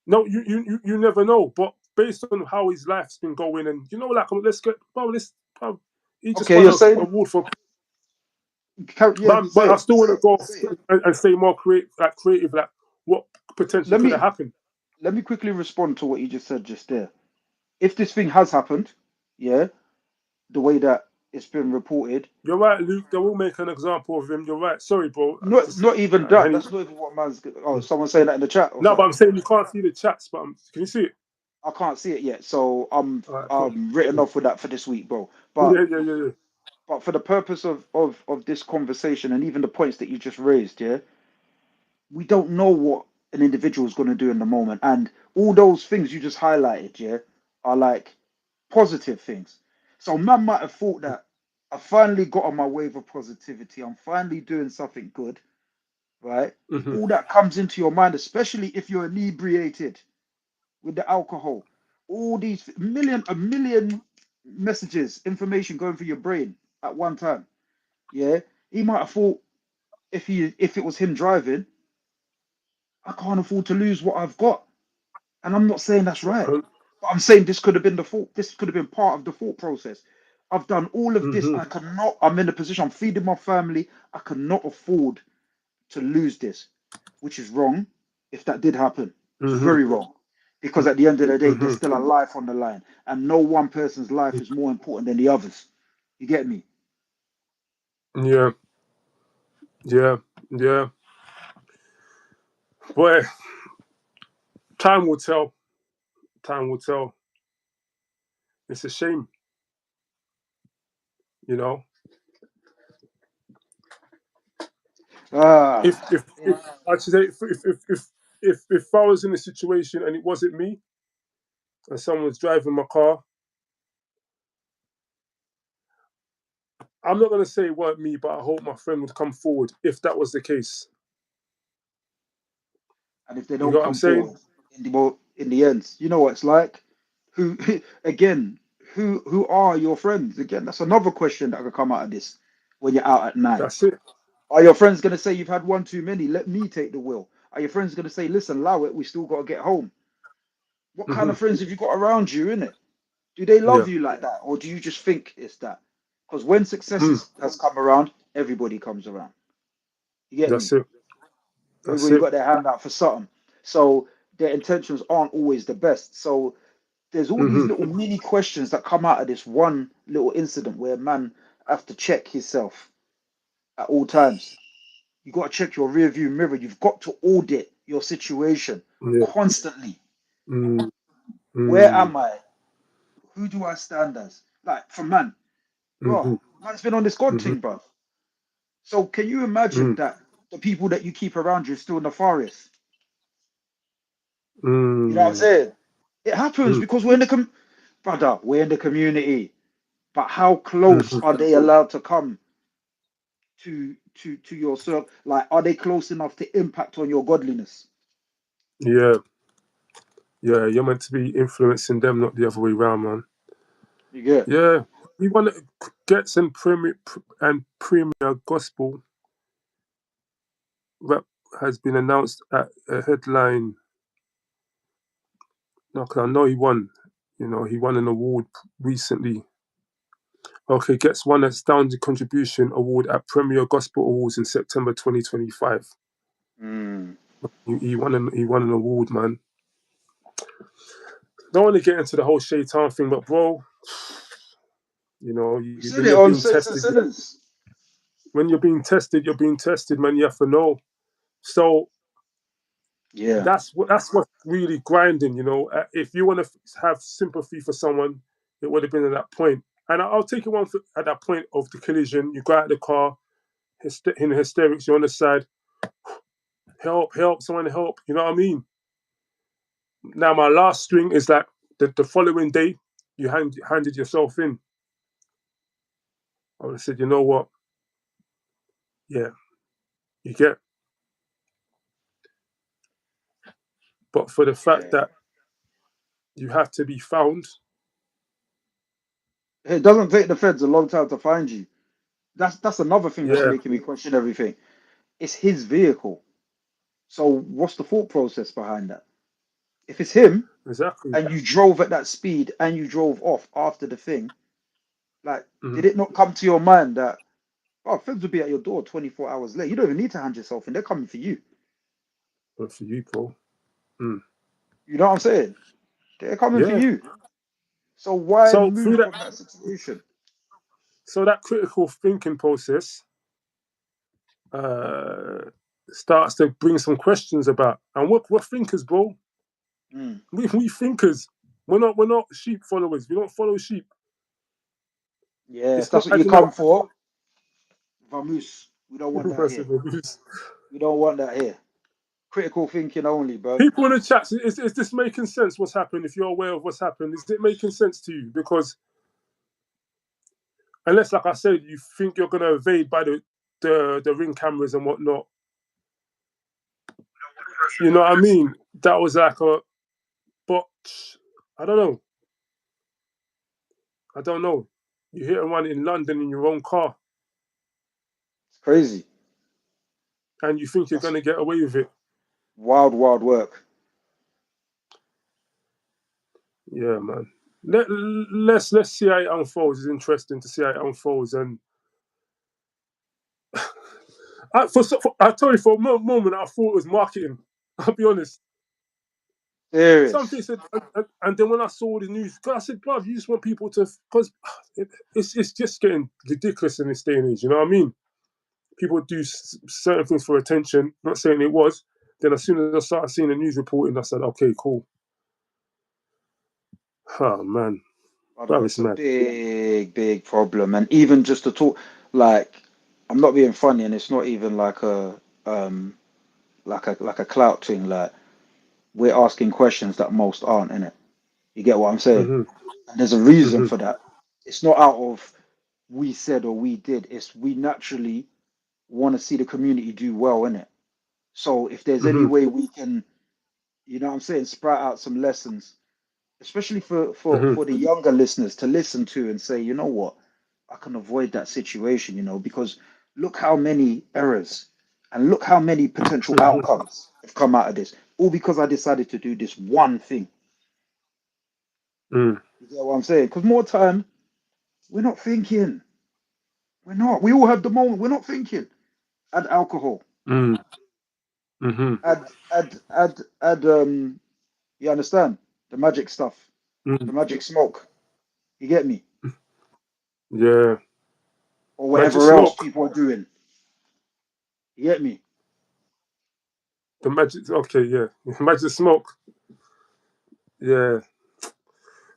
Speaker 1: No, you never know. But based on how his life's been going, and like let's get he just
Speaker 2: Okay,
Speaker 1: won
Speaker 2: you're
Speaker 1: an
Speaker 2: saying,
Speaker 1: award for.
Speaker 2: yeah,
Speaker 1: But
Speaker 2: say
Speaker 1: I
Speaker 2: it.
Speaker 1: still want to go and say more creative, like what potentially
Speaker 2: Let
Speaker 1: could have
Speaker 2: me
Speaker 1: happened.
Speaker 2: let me quickly respond to what you just said just there. If this thing has happened, yeah, the way that it's been reported,
Speaker 1: You're right, Luke. They will make an example of him. You're right. Sorry, bro.
Speaker 2: not even that.
Speaker 1: Henny.
Speaker 2: That's not even what man's. Oh, someone's saying that in the chat or
Speaker 1: No, but
Speaker 2: something.
Speaker 1: I'm saying you can't see the chats. But can you see it?
Speaker 2: I can't see it yet, so
Speaker 1: All right, cool.
Speaker 2: written off with that for this week, bro.
Speaker 1: Yeah.
Speaker 2: But for the purpose of this conversation and even the points that you just raised, yeah, we don't know what an individual is going to do in the moment, and all those things you just highlighted, yeah, are like positive things. So man might have thought that I finally got on my wave of positivity. I'm finally doing something good, right? All that comes into your mind, especially if you're inebriated with the alcohol. All these a million messages, information going through your brain at one time. Yeah, he might have thought if it was him driving, I can't afford to lose what I've got. And I'm not saying that's right, but I'm saying this could have been the thought. This could have been part of the thought process. I've done all of this. I cannot. I'm in a position. I'm feeding my family. I cannot afford to lose this, which is wrong. If that did happen, it's very wrong. Because at the end of the day, there's still a life on the line, and no one person's life is more important than the others. You get me?
Speaker 1: Yeah. Boy, time will tell. Time will tell. It's a shame, you know.
Speaker 2: Ah,
Speaker 1: If I should say if I was in a situation and it wasn't me and someone was driving my car, I'm not gonna say it weren't me, but I hope my friend would come forward if that was the case.
Speaker 2: and if they
Speaker 1: You
Speaker 2: don't
Speaker 1: know what I'm
Speaker 2: come
Speaker 1: saying?
Speaker 2: forward, in the end. You know what it's like. Who again? Who are your friends? Again, that's another question that could come out of this when you're out at night.
Speaker 1: That's it.
Speaker 2: Are your friends gonna say you've had one too many? Let me take the wheel. Are your friends gonna say, listen, allow it, we still gotta get home? What kind
Speaker 1: Hmm.
Speaker 2: of friends have you got around you, innit? Do they
Speaker 1: Yeah.
Speaker 2: love you like that? Or do you just think it's that? Because when success
Speaker 1: Mm.
Speaker 2: has come around, everybody comes around. You get me?
Speaker 1: That's it. That's
Speaker 2: Everybody
Speaker 1: it.
Speaker 2: got their hand out for something. So their intentions aren't always the best. So there's all these
Speaker 1: Hmm.
Speaker 2: little mini questions that come out of this one little incident where man have to check himself at all times. You got to check your rear view mirror. You've got to audit your situation
Speaker 1: Yeah.
Speaker 2: constantly.
Speaker 1: Mm.
Speaker 2: Where
Speaker 1: Mm.
Speaker 2: am I? Who do I stand as? Like, for man, bro,
Speaker 1: Hmm.
Speaker 2: man's been on this God
Speaker 1: Hmm.
Speaker 2: thing, bro. So can you imagine
Speaker 1: Mm.
Speaker 2: that the people that you keep around you are still nefarious? You know what I'm
Speaker 1: Mm.
Speaker 2: saying? It happens
Speaker 1: Mm.
Speaker 2: because brother, we're in the community. But how close
Speaker 1: Mhm.
Speaker 2: are they allowed to come to your circle? Like, are they close enough to impact on your godliness?
Speaker 1: Yeah. Yeah. You're meant to be influencing them, not the other way around, man.
Speaker 2: You get?
Speaker 1: Yeah. We want to Ghetts and Premier Gospel rap has been announced at a headline. No, 'cause I know he won. You know, he won an award recently. Okay, Ghetts won a astounding contribution award at Premier Gospel Awards in September 2025.
Speaker 2: Mm.
Speaker 1: He won an award, man. Don't want to get into the whole Shaitan thing, but bro,
Speaker 2: We said
Speaker 1: when
Speaker 2: it
Speaker 1: you're
Speaker 2: on
Speaker 1: being
Speaker 2: Saints and
Speaker 1: tested,
Speaker 2: Sinners.
Speaker 1: you're being tested, man. You have to know. So
Speaker 2: Yeah.
Speaker 1: that's what's really grinding. If you want to have sympathy for someone, it would have been at that point. And I'll take it at that point of the collision. You go out of the car, in hysterics. You're on the side. Help! Help! Someone help! You know what I mean? Now my last string is that the following day you handed yourself in. I would have said, you know what? Yeah, you get. But for the fact
Speaker 2: Yeah.
Speaker 1: that you have to be found,
Speaker 2: It doesn't take the feds a long time to find you. That's another thing that's
Speaker 1: yeah,
Speaker 2: making me question everything. It's his vehicle. So what's the thought process behind that? If it's him
Speaker 1: exactly.
Speaker 2: and you drove at that speed and you drove off after the thing, like,
Speaker 1: Mm-hmm.
Speaker 2: did it not come to your mind that, oh, feds will be at your door 24 hours late? You don't even need to hand yourself in. They're coming for you.
Speaker 1: But for you, bro, mm.
Speaker 2: You know what I'm saying? They're coming for
Speaker 1: Yeah.
Speaker 2: you. So why
Speaker 1: So through
Speaker 2: move
Speaker 1: that,
Speaker 2: from that situation?
Speaker 1: so that critical thinking process uh, starts to bring some questions about. And we're thinkers, bro.
Speaker 2: Mm.
Speaker 1: We thinkers. We're not sheep followers. We don't follow sheep.
Speaker 2: Yeah, if
Speaker 1: It's
Speaker 2: that's
Speaker 1: not
Speaker 2: what you
Speaker 1: adding up.
Speaker 2: come for, vamoose. We don't want that here.
Speaker 1: Progressive abuse.
Speaker 2: We don't want that here. Critical thinking only, bro.
Speaker 1: People in the chats, is this making sense? What's happened? If you're aware of what's happened, is it making sense to you? Because unless, like I said, you think you're gonna evade by the ring cameras and whatnot, you know what I mean? That was like a, but I don't know. I don't know. You hit and run in London in your own car,
Speaker 2: It's crazy.
Speaker 1: and you think you're
Speaker 2: That's
Speaker 1: gonna get away with it.
Speaker 2: wild, wild work.
Speaker 1: Yeah, man. Let's see how it unfolds. It's interesting to see how it unfolds. And I tell you, for a moment, I thought it was marketing. I'll be honest. Something
Speaker 2: Serious.
Speaker 1: said, and then when I saw the news, 'cause I said, "Bruv, you just want people to," because it's just getting ridiculous in this day and age. You know what I mean? People do certain things for attention. Not saying it was. Then as soon as I started seeing the news reporting, I said, "Okay, cool." Oh man,
Speaker 2: Brother,
Speaker 1: bruv, it's
Speaker 2: it's a
Speaker 1: mad.
Speaker 2: big, big problem. And even just to talk, like, I'm not being funny, and it's not even like a clout thing. Like, we're asking questions that most aren't in it. You get what I'm saying?
Speaker 1: Hmm.
Speaker 2: And there's a reason
Speaker 1: Hmm.
Speaker 2: for that. It's not out of we said or we did. It's we naturally want to see the community do well in it. So if there's any
Speaker 1: Hmm.
Speaker 2: way we can You know what I'm saying? Sprout out some lessons, especially
Speaker 1: Mm-hmm.
Speaker 2: for the younger listeners to listen to and say, you know what, I can avoid that situation, because look how many errors and look how many potential
Speaker 1: Mm-hmm.
Speaker 2: outcomes have come out of this, all because I decided to do this one thing.
Speaker 1: Mm.
Speaker 2: You get what I'm saying? Because more time, we're not thinking. We're not. We all have the moment. We're not thinking. Add alcohol.
Speaker 1: Mm. Mm-hmm.
Speaker 2: Add. You understand the magic stuff, the
Speaker 1: Mm.
Speaker 2: magic smoke. You get me?
Speaker 1: Yeah.
Speaker 2: Or
Speaker 1: Magic
Speaker 2: whatever else
Speaker 1: smoke.
Speaker 2: people are doing. You get me?
Speaker 1: The magic. Okay, yeah. Magic smoke. Yeah.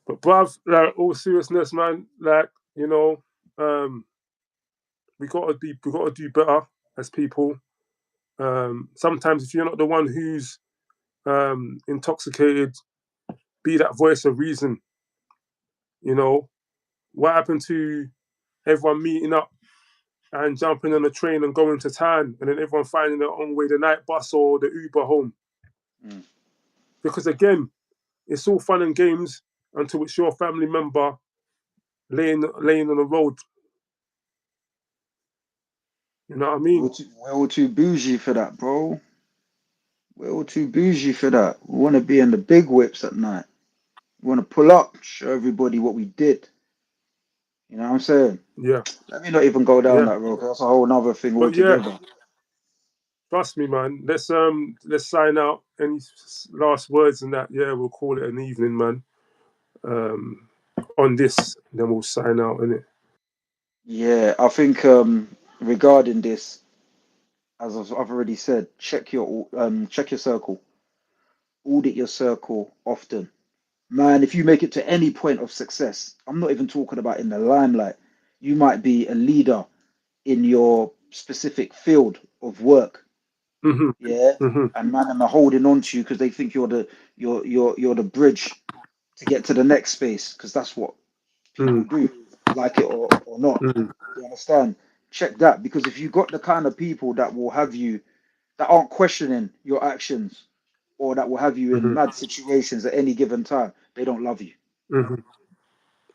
Speaker 1: But bruv, like all seriousness, man. Like um, we gotta do better as people. Sometimes if you're not the one who's intoxicated, be that voice of reason. You know what happened to everyone meeting up and jumping on a train and going to town, and then everyone finding their own way, the night bus or the Uber home.
Speaker 2: Mm.
Speaker 1: Because again, it's all fun and games until it's your family member laying on the road. You know what I mean?
Speaker 2: We're all too bougie for that, bro. We're all too bougie for that. We want to be in the big whips at night. We want to pull up, show everybody what we did. You know what I'm saying?
Speaker 1: Yeah,
Speaker 2: Let me not even go down
Speaker 1: yeah.
Speaker 2: that road. 'Cause that's a whole nother thing
Speaker 1: But yeah,
Speaker 2: altogether.
Speaker 1: trust me, man. Let's sign out. Any last words and that? Yeah, we'll call it an evening, man. Um, on this, then we'll sign out, innit?
Speaker 2: Yeah, I think regarding this, as I've already said, check your circle, audit your circle often. Man, if you make it to any point of success, I'm not even talking about in the limelight. You might be a leader in your specific field of work,
Speaker 1: Mhm,
Speaker 2: yeah,
Speaker 1: mhm,
Speaker 2: and man, are holding on to you because they think you're the bridge to get to the next space because that's what people
Speaker 1: mm,
Speaker 2: do, like it or not.
Speaker 1: mm,
Speaker 2: You understand? Check that because if you got the kind of people that will have you that aren't questioning your actions or that will have you in
Speaker 1: mhm,
Speaker 2: mad situations at any given time, they don't love you.
Speaker 1: mhm.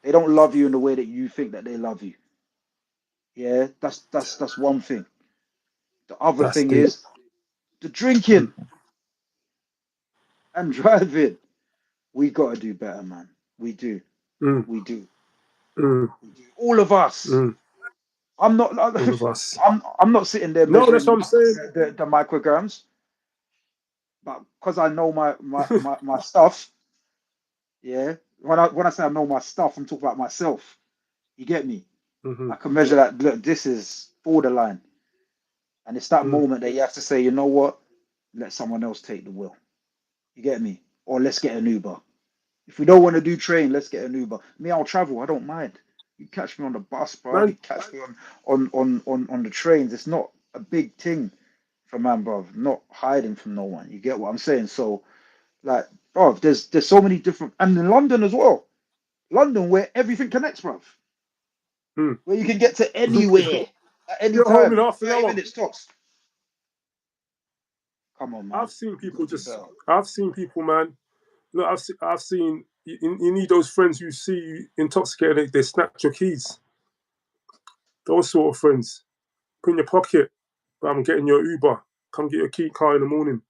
Speaker 2: They don't love you in the way that you think that they love you. Yeah, that's one thing. The other
Speaker 1: That's
Speaker 2: thing
Speaker 1: deep.
Speaker 2: is the drinking and driving. We gotta do better, man. We do.
Speaker 1: Mm,
Speaker 2: We do.
Speaker 1: mm,
Speaker 2: We do. All of us.
Speaker 1: mm.
Speaker 2: I'm not.
Speaker 1: All of us.
Speaker 2: I'm not sitting there
Speaker 1: No, that's what
Speaker 2: measuring
Speaker 1: I'm saying.
Speaker 2: the micrograms, but because I know my stuff. Yeah. When I say I know my stuff, I'm talking about myself. You get me?
Speaker 1: Mhm,
Speaker 2: I can measure that. Look, this is borderline, and it's that
Speaker 1: mm,
Speaker 2: moment that you have to say, you know what? Let someone else take the wheel. You get me? Or let's get an Uber. If we don't want to do train, let's get an Uber. Me, I'll travel. I don't mind. You catch me on the bus, bro.
Speaker 1: man.
Speaker 2: You catch me on the trains. It's not a big thing for man, bro. Not hiding from no one. You get what I'm saying? So, like, bro, there's so many different, and in London as well. London, where everything connects, bro.
Speaker 1: Mm.
Speaker 2: Where you can get to anywhere at any
Speaker 1: You're home in
Speaker 2: time.
Speaker 1: half an
Speaker 2: 30
Speaker 1: hour.
Speaker 2: minutes tops. Come on, man.
Speaker 1: I've seen
Speaker 2: We
Speaker 1: people
Speaker 2: gotta do
Speaker 1: just.
Speaker 2: better.
Speaker 1: I've seen people, man. Look, I've seen. You need those friends who see you intoxicated. They snatch your keys. Those sort of friends. Put in your pocket. But I'm getting your Uber. Come get your key car in the morning.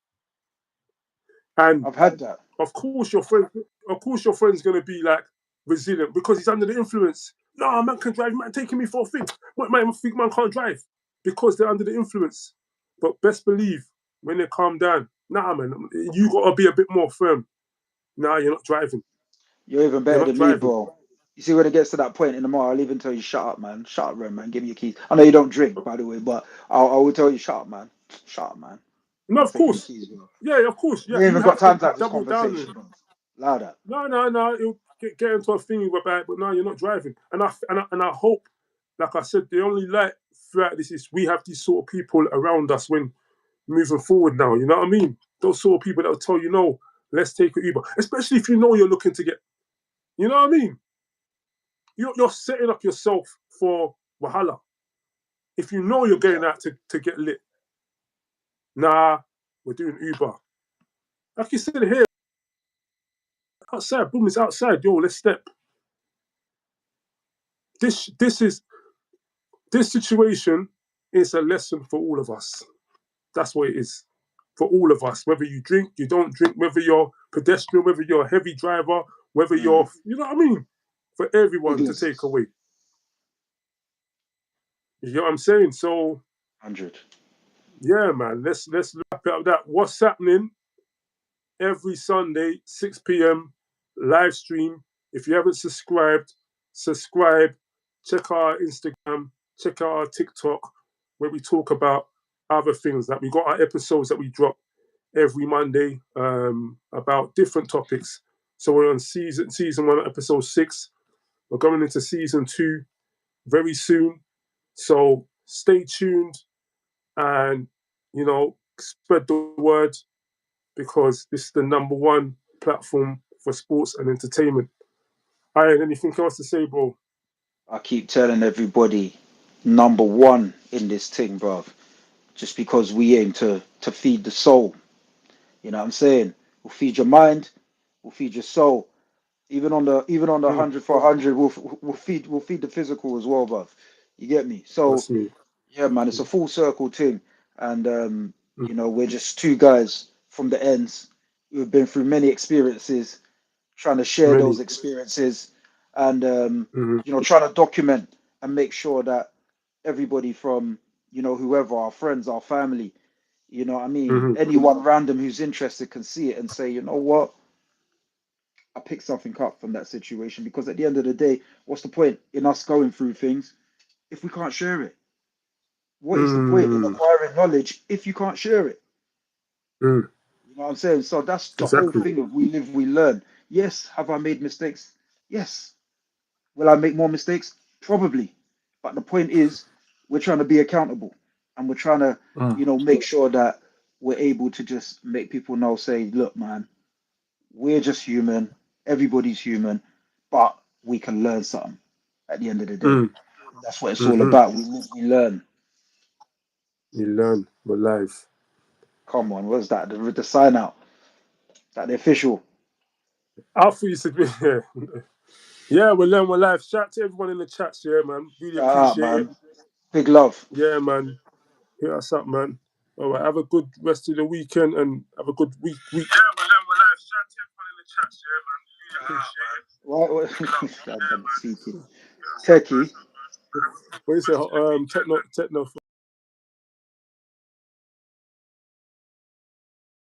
Speaker 1: And
Speaker 2: I've had that.
Speaker 1: of course, your friend. Of course, your friend's gonna be like resilient because he's under the influence. No, man can drive. Man taking me for a thing. What man think man can't drive because they're under the influence. But best believe when they calm down, nah, man, you gotta be a bit more firm. Nah, you're not driving.
Speaker 2: You're even
Speaker 1: You're
Speaker 2: better
Speaker 1: not
Speaker 2: than me,
Speaker 1: driving.
Speaker 2: bro. You see, when it gets to that point in the morning, I'll even tell you, shut up, man. Shut up, Rem, man. Give me your keys. I know you don't drink, by the way, but I will tell you, shut up, man. Shut up, man.
Speaker 1: No,
Speaker 2: I'm
Speaker 1: of
Speaker 2: taking your
Speaker 1: course.
Speaker 2: keys, bro.
Speaker 1: Yeah, of course.
Speaker 2: We
Speaker 1: Yeah,
Speaker 2: ain't
Speaker 1: you
Speaker 2: even got
Speaker 1: have to
Speaker 2: time to have this
Speaker 1: double down on it.
Speaker 2: conversation, bro. Louder.
Speaker 1: No. It'll get into a thing about it, but no, you're not driving. And I hope, like I said, the only light throughout this is we have these sort of people around us when moving forward now. You know what I mean? Those sort of people that will tell you, no, let's take an Uber. Especially if you know you're looking to get, you know what I mean? You're setting up yourself for Wahala. If you know you're
Speaker 2: Yeah.
Speaker 1: going out to get lit, nah, we're doing Uber. Like you said here, outside, boom, it's outside. Yo, let's step. This situation is a lesson for all of us. That's what it is. For all of us. Whether you drink, you don't drink, whether you're pedestrian, whether you're a heavy driver, whether you're, you know what I mean? For everyone to take away. You know what I'm saying? So
Speaker 2: 100.
Speaker 1: yeah, man. Let's wrap it up. That what's happening every Sunday, 6 p.m. live stream. If you haven't subscribed, subscribe. Check our Instagram. Check out our TikTok, where we talk about other things. Like we got our episodes that we drop every Monday about different topics. So we're on season 1, episode 6. We're going into season 2 very soon. So stay tuned and, you know, spread the word, because this is the #1 platform for sports and entertainment. Ian, anything else to say, bro?
Speaker 2: I keep telling everybody, #1 in this thing, bruv. Just because we aim to feed the soul. You know what I'm saying? We'll feed your mind, we'll feed your soul. Even on the 100 for 100, we'll feed the physical as well, bruv. You get me? So
Speaker 1: That's me.
Speaker 2: yeah, man, it's a full circle thing. And you know, we're just two guys from the ends who've been through many experiences, trying to share those experiences, and you know, trying to document and make sure that everybody from, you know, whoever, our friends, our family, you know what I mean, anyone random who's interested can see it and say, you know what, I picked something up from that situation. Because at the end of the day, what's the point in us going through things if we can't share it? What is the point in acquiring knowledge if you can't share it? You know what I'm saying? So that's the whole
Speaker 1: Exactly.
Speaker 2: thing of we live, we learn. Yes, have I made mistakes? Yes. Will I make more mistakes? Probably. But the point is, we're trying to be accountable, and we're trying to, you know, make sure that we're able to just make people know, say, look, man, we're just human. Everybody's human, but we can learn something at the end of the day. That's what it's all about. We live, we learn.
Speaker 1: You learn. We're live.
Speaker 2: Come on, what's that? The sign out. That the official.
Speaker 1: I thought you said, yeah. Yeah, we're learn. We're live. Shout out to everyone in the chats, yeah, man. Really
Speaker 2: Shout out,
Speaker 1: appreciate it.
Speaker 2: man. Big love.
Speaker 1: Yeah, man. Hit us up, man. All right, have a good rest of the weekend and have a good week. Yeah, we're live. Shout out to everyone in the chats, yeah, man. Really appreciate it.
Speaker 2: What? I'm speaking. Techie.
Speaker 1: What is it? Techno